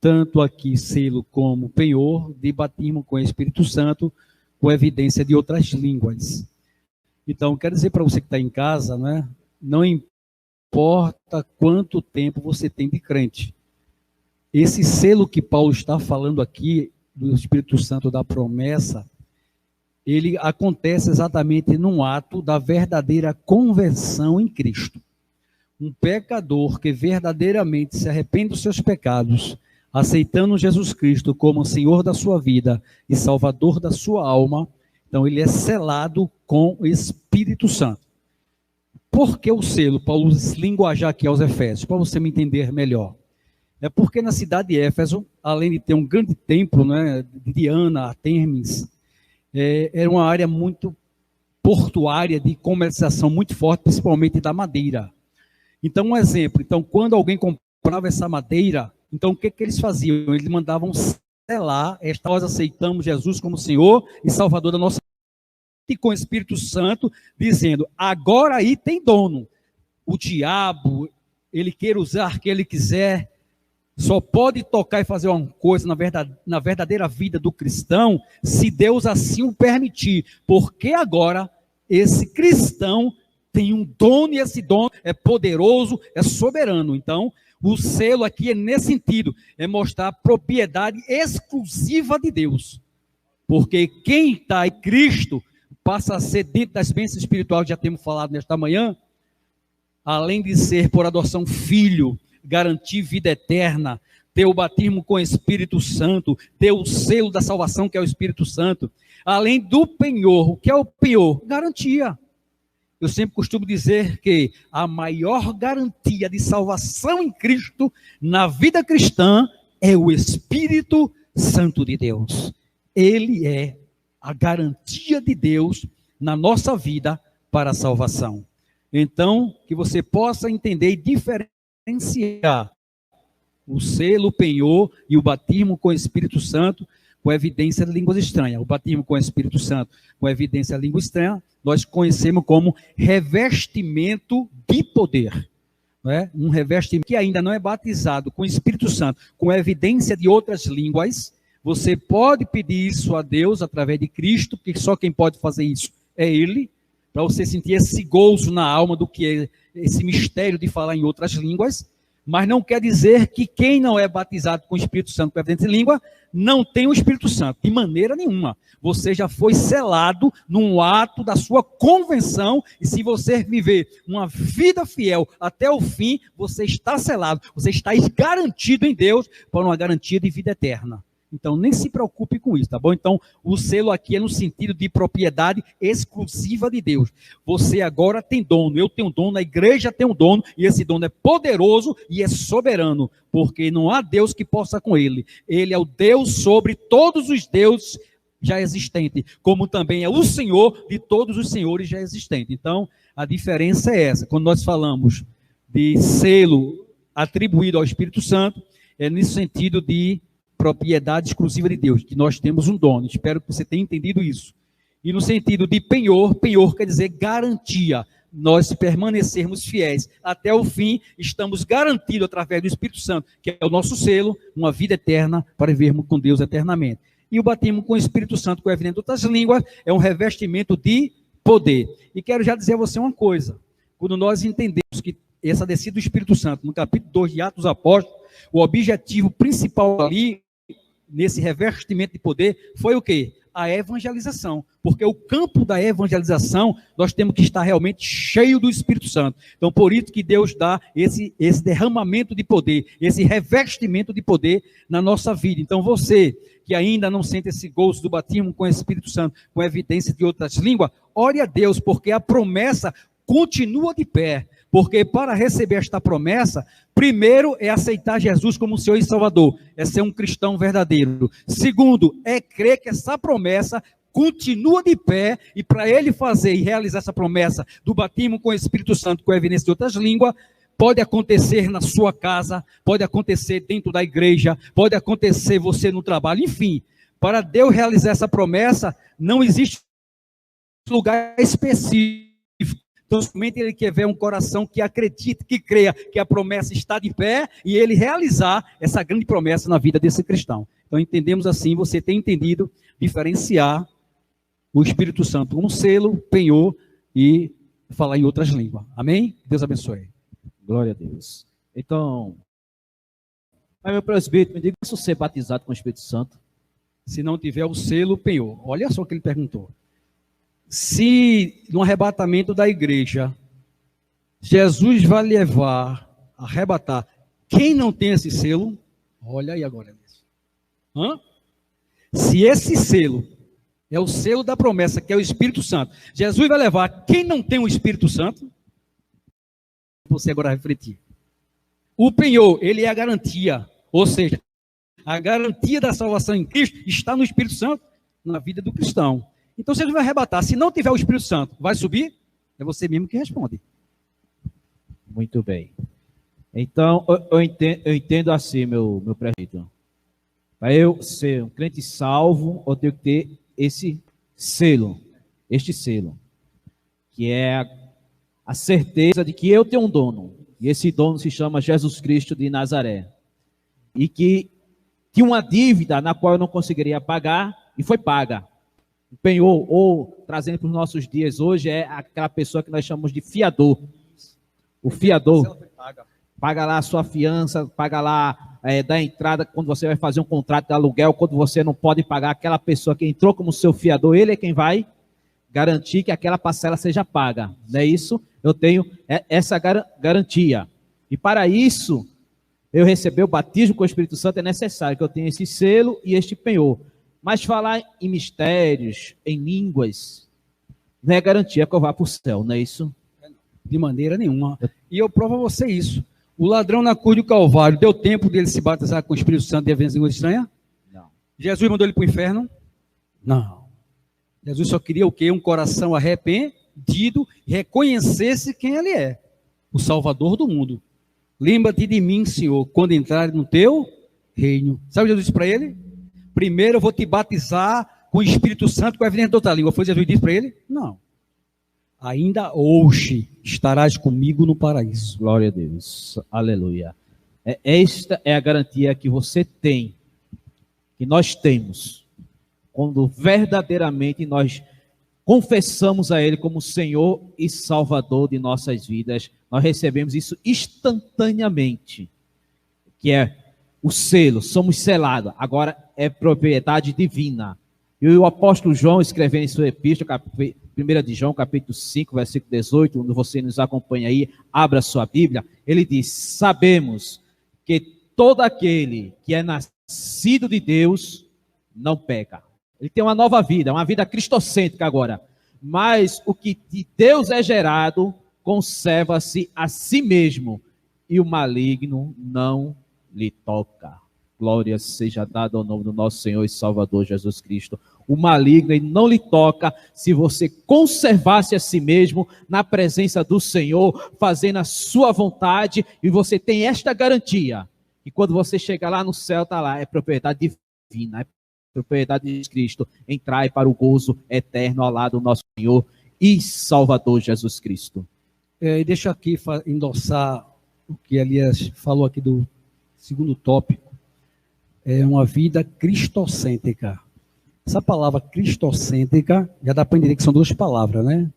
Speaker 2: tanto aqui selo como penhor de batismo com o Espírito Santo, com evidência de outras línguas. Então, quero dizer para você que está em casa, né, não importa quanto tempo você tem de crente. Esse selo que Paulo está falando aqui, do Espírito Santo da promessa, ele acontece exatamente num ato da verdadeira conversão em Cristo. Um pecador que verdadeiramente se arrepende dos seus pecados, aceitando Jesus Cristo como Senhor da sua vida e Salvador da sua alma, então ele é selado com o Espírito Santo. Por que o selo? Paulo linguajar aqui aos Efésios, para você me entender melhor. É porque na cidade de Éfeso, além de ter um grande templo, né, de Diana, Artemis, era uma área muito portuária, de comercialização muito forte, principalmente da madeira. Então, um exemplo, quando alguém comprava essa madeira, então o que eles faziam? Eles mandavam selar, nós aceitamos Jesus como Senhor e Salvador da nossa vida, e com o Espírito Santo, dizendo, agora aí tem dono. O diabo, ele quer usar o que ele quiser, só pode tocar e fazer uma coisa na verdadeira vida do cristão, se Deus assim o permitir, porque agora esse cristão tem um dono, e esse dono é poderoso, é soberano. Então, o selo aqui é nesse sentido, é mostrar a propriedade exclusiva de Deus, porque quem está em Cristo, passa a ser dentro das bênçãos espirituais que já temos falado nesta manhã, além de ser por adoção filho, garantir vida eterna, ter o batismo com o Espírito Santo, ter o selo da salvação que é o Espírito Santo, além do penhor, o que é o penhor? Garantia. Eu sempre costumo dizer que a maior garantia de salvação em Cristo, na vida cristã, é o Espírito Santo de Deus. Ele é a garantia de Deus na nossa vida para a salvação. Então, que você possa entender e diferenciar o selo, o penhor e o batismo com o Espírito Santo, com evidência de línguas estranhas. O batismo com o Espírito Santo, com evidência de língua estranha, nós conhecemos como revestimento de poder. Não é? Um revestimento que ainda não é batizado com o Espírito Santo, com evidência de outras línguas. Você pode pedir isso a Deus através de Cristo, porque só quem pode fazer isso é Ele, para você sentir esse gozo na alma do que é esse mistério de falar em outras línguas, mas não quer dizer que quem não é batizado com o Espírito Santo com evidência de língua, não tem o Espírito Santo, de maneira nenhuma. Você já foi selado num ato da sua convenção, e se você viver uma vida fiel até o fim, você está selado, você está garantido em Deus para uma garantia de vida eterna. Então, nem se preocupe com isso, tá bom? Então, o selo aqui é no sentido de propriedade exclusiva de Deus. Você agora tem dono, eu tenho dono, a igreja tem um dono, e esse dono é poderoso e é soberano, porque não há Deus que possa com ele. Ele é o Deus sobre todos os deuses já existentes, como também é o Senhor de todos os senhores já existentes. Então, a diferença é essa. Quando nós falamos de selo atribuído ao Espírito Santo, é nesse sentido de propriedade exclusiva de Deus, que nós temos um dono. Espero que você tenha entendido isso. E no sentido de penhor, penhor quer dizer garantia. Nós permanecermos fiéis até o fim, estamos garantidos através do Espírito Santo, que é o nosso selo, uma vida eterna para vivermos com Deus eternamente. E o batismo com o Espírito Santo, com a evidência de outras línguas, é um revestimento de poder. E quero já dizer a você uma coisa. Quando nós entendemos que essa descida do Espírito Santo, no capítulo 2 de Atos dos Apóstolos, o objetivo principal ali, nesse revestimento de poder, foi o quê? A evangelização. Porque o campo da evangelização, nós temos que estar realmente cheio do Espírito Santo. Então, por isso que Deus dá esse derramamento de poder, esse revestimento de poder na nossa vida. Então, você que ainda não sente esse gozo do batismo com o Espírito Santo, com evidência de outras línguas, ore a Deus, porque a promessa continua de pé. Porque para receber esta promessa, primeiro é aceitar Jesus como Senhor e Salvador, é ser um cristão verdadeiro. Segundo, é crer que essa promessa continua de pé, e para ele fazer e realizar essa promessa do batismo com o Espírito Santo, com a evidência de outras línguas, pode acontecer na sua casa, pode acontecer dentro da igreja, pode acontecer você no trabalho, enfim. Para Deus realizar essa promessa, não existe lugar específico. Então, somente ele quer ver um coração que acredite, que creia que a promessa está de pé, e ele realizar essa grande promessa na vida desse cristão. Então, entendemos assim, você tem entendido diferenciar o Espírito Santo como selo, penhor e falar em outras línguas. Amém? Deus abençoe.
Speaker 1: Glória a Deus. Então, meu presbítero, me diga se você é batizado com o Espírito Santo.
Speaker 2: Se não tiver o selo, penhor. Olha só o que ele perguntou. Se no arrebatamento da igreja, Jesus vai levar, arrebatar, quem não tem esse selo, olha aí agora. Se esse selo é o selo da promessa, que é o Espírito Santo, Jesus vai levar quem não tem o Espírito Santo, você agora refletir. O penhor, ele é a garantia, ou seja, a garantia da salvação em Cristo está no Espírito Santo, na vida do cristão. Então, se ele vai arrebatar, se não tiver o Espírito Santo, vai subir? É você mesmo que responde.
Speaker 1: Muito bem. Então, eu entendo assim, meu presbítero. Para eu ser um crente salvo, eu tenho que ter este selo, que é a certeza de que eu tenho um dono, e esse dono se chama Jesus Cristo de Nazaré, e que tinha uma dívida na qual eu não conseguiria pagar, e foi paga. O penhor, ou trazendo para os nossos dias hoje, é aquela pessoa que nós chamamos de fiador. O fiador paga lá a sua fiança, paga lá da entrada, quando você vai fazer um contrato de aluguel, quando você não pode pagar, aquela pessoa que entrou como seu fiador, ele é quem vai garantir que aquela parcela seja paga. Não é isso? Eu tenho essa garantia. E para isso, eu receber o batismo com o Espírito Santo, é necessário que eu tenha esse selo e este penhor. Mas falar em mistérios, em línguas, não é garantia que eu vá para o céu, não é isso?
Speaker 2: De maneira nenhuma. E eu provo a você isso. O ladrão na cruz do Calvário, deu tempo dele se batizar com o Espírito Santo e haver língua estranha?
Speaker 1: Não.
Speaker 2: Jesus mandou ele para o inferno? Não. Jesus só queria o quê? Um coração arrependido, reconhecesse quem ele é, o Salvador do mundo. Lembra-te de mim, Senhor, quando entrar no teu reino. Sabe o que Jesus disse para ele? Primeiro eu vou te batizar com o Espírito Santo, com a evidência de outra língua. Foi Jesus disse para ele? Não. Ainda hoje estarás comigo no paraíso.
Speaker 1: Glória a Deus. Aleluia. Esta é a garantia que você tem, que nós temos, quando verdadeiramente nós confessamos a Ele como Senhor e Salvador de nossas vidas. Nós recebemos isso instantaneamente, que é o selo, somos selados, agora é propriedade divina. E o apóstolo João, escrevendo em sua epístola, 1 de João, capítulo 5, versículo 18, onde você nos acompanha aí, abra sua Bíblia, ele diz: sabemos que todo aquele que é nascido de Deus não peca. Ele tem uma nova vida, uma vida cristocêntrica agora. Mas o que de Deus é gerado, conserva-se a si mesmo, e o maligno não lhe toca. Glória seja dada ao nome do nosso Senhor e Salvador Jesus Cristo. O maligno ele não lhe toca se você conservar-se a si mesmo na presença do Senhor, fazendo a sua vontade, e você tem esta garantia, que quando você chegar lá no céu, está lá, é propriedade divina, é propriedade de Cristo, entrai para o gozo eterno ao lado do nosso Senhor e Salvador Jesus Cristo.
Speaker 2: E deixa aqui endossar o que Elias falou aqui do segundo tópico. É uma vida cristocêntrica. Essa palavra cristocêntrica, já dá para entender que são duas palavras, né?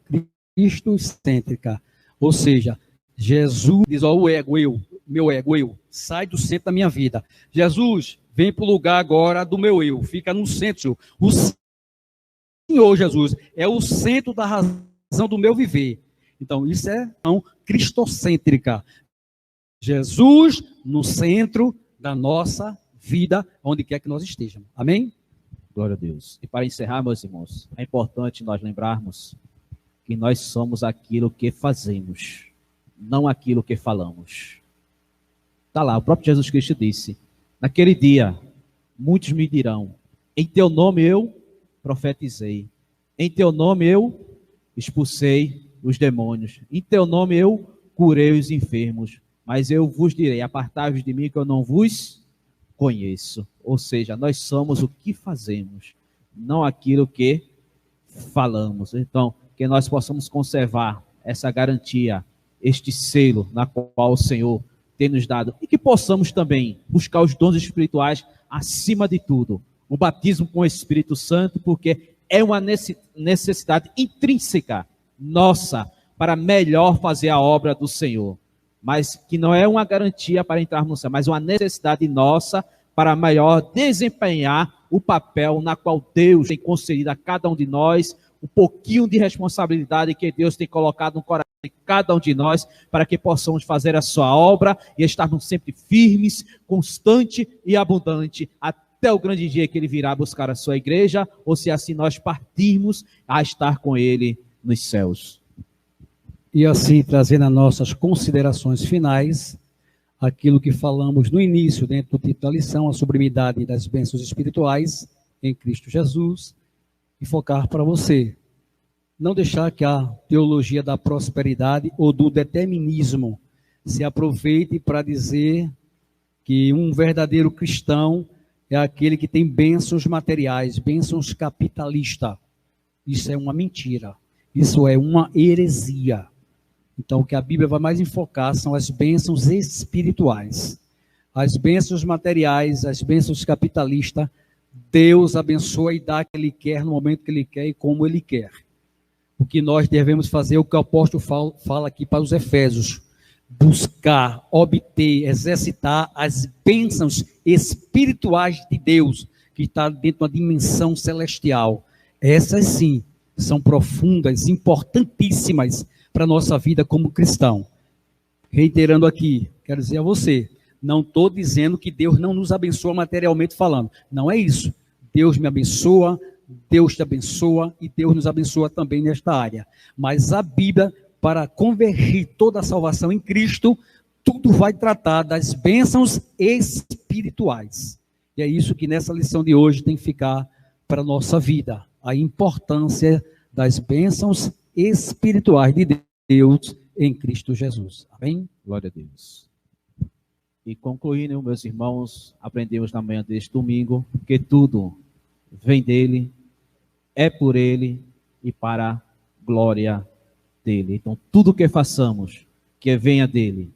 Speaker 2: Cristocêntrica. Ou seja, Jesus diz, ó, o ego, meu ego, eu, sai do centro da minha vida. Jesus, vem para o lugar agora do meu eu, fica no centro. O Senhor Jesus é o centro da razão do meu viver. Então, isso é cristocêntrica. Jesus no centro da nossa vida, onde quer que nós estejamos. Amém?
Speaker 1: Glória a Deus. E para encerrar, meus irmãos, é importante nós lembrarmos que nós somos aquilo que fazemos, não aquilo que falamos. Está lá, o próprio Jesus Cristo disse: naquele dia, muitos me dirão, em teu nome eu profetizei, em teu nome eu expulsei os demônios, em teu nome eu curei os enfermos, mas eu vos direi, apartai-vos de mim que eu não vos conheço. Ou seja, nós somos o que fazemos, não aquilo que falamos. Então, que nós possamos conservar essa garantia, este selo na qual o Senhor tem nos dado, e que possamos também buscar os dons espirituais acima de tudo. O batismo com o Espírito Santo, porque é uma necessidade intrínseca nossa para melhor fazer a obra do Senhor. Mas que não é uma garantia para entrarmos no céu, mas uma necessidade nossa para melhor desempenhar o papel na qual Deus tem concedido a cada um de nós, um pouquinho de responsabilidade que Deus tem colocado no coração de cada um de nós, para que possamos fazer a sua obra e estarmos sempre firmes, constante e abundante, até o grande dia que Ele virá buscar a sua igreja, ou se assim nós partirmos a estar com Ele nos céus.
Speaker 2: E assim, trazendo as nossas considerações finais, aquilo que falamos no início, dentro do título da lição, a sublimidade das bênçãos espirituais em Cristo Jesus, e focar para você. Não deixar que a teologia da prosperidade ou do determinismo se aproveite para dizer que um verdadeiro cristão é aquele que tem bênçãos materiais, bênçãos capitalistas. Isso é uma mentira. Isso é uma heresia. Então, o que a Bíblia vai mais enfocar são as bênçãos espirituais. As bênçãos materiais, as bênçãos capitalistas, Deus abençoa e dá o que Ele quer, no momento que Ele quer e como Ele quer. O que nós devemos fazer, o que o apóstolo fala aqui para os Efésios, buscar, obter, exercitar as bênçãos espirituais de Deus, que está dentro de uma dimensão celestial. Essas sim, são profundas, importantíssimas para a nossa vida como cristão. Reiterando aqui, quero dizer a você, não estou dizendo que Deus não nos abençoa materialmente falando. Não é isso. Deus me abençoa, Deus te abençoa e Deus nos abençoa também nesta área. Mas a Bíblia, para convergir toda a salvação em Cristo, tudo vai tratar das bênçãos espirituais. E é isso que nessa lição de hoje tem que ficar para a nossa vida. A importância das bênçãos espirituais de Deus em Cristo Jesus. Amém?
Speaker 1: Glória a Deus. E concluindo, meus irmãos, aprendemos na manhã deste domingo que tudo vem dele, é por ele e para a glória dele. Então, tudo que façamos, que venha dele,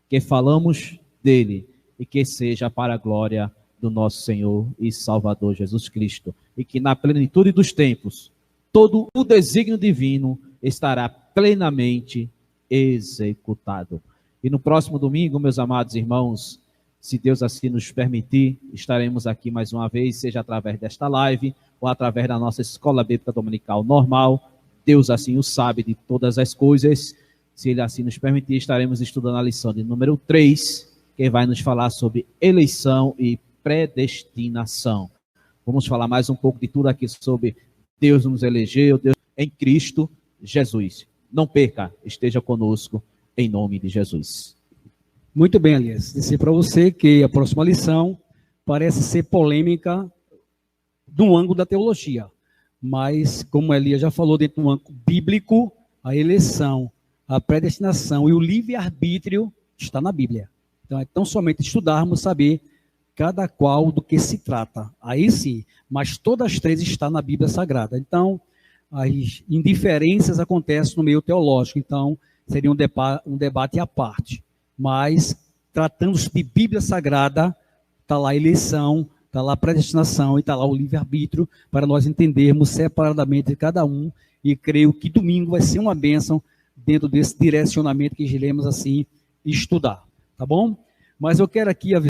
Speaker 1: que falamos dele e que seja para a glória do nosso Senhor e Salvador Jesus Cristo. E que na plenitude dos tempos, todo o desígnio divino estará plenamente executado. E no próximo domingo, meus amados irmãos, se Deus assim nos permitir, estaremos aqui mais uma vez, seja através desta live ou através da nossa Escola Bíblica Dominical normal. Deus assim o sabe de todas as coisas. Se Ele assim nos permitir, estaremos estudando a lição de número 3, que vai nos falar sobre eleição e predestinação. Vamos falar mais um pouco de tudo aqui sobre Deus nos elegeu, Deus em Cristo Jesus. Não perca, esteja conosco em nome de Jesus.
Speaker 2: Muito bem, Elias. Dizer para você que a próxima lição parece ser polêmica do ângulo da teologia. Mas, como Elias já falou, dentro do âmbito bíblico, a eleição, a predestinação e o livre-arbítrio está na Bíblia. Então, é tão somente estudarmos, saber cada qual do que se trata. Aí sim, mas todas as três estão na Bíblia Sagrada. Então, as indiferenças acontecem no meio teológico. Então, seria um debate à parte. Mas, tratando-se de Bíblia Sagrada, está lá a eleição, está lá a predestinação e está lá o livre-arbítrio, para nós entendermos separadamente de cada um, e creio que domingo vai ser uma bênção dentro desse direcionamento que iremos assim estudar, tá bom? Mas eu quero aqui avisar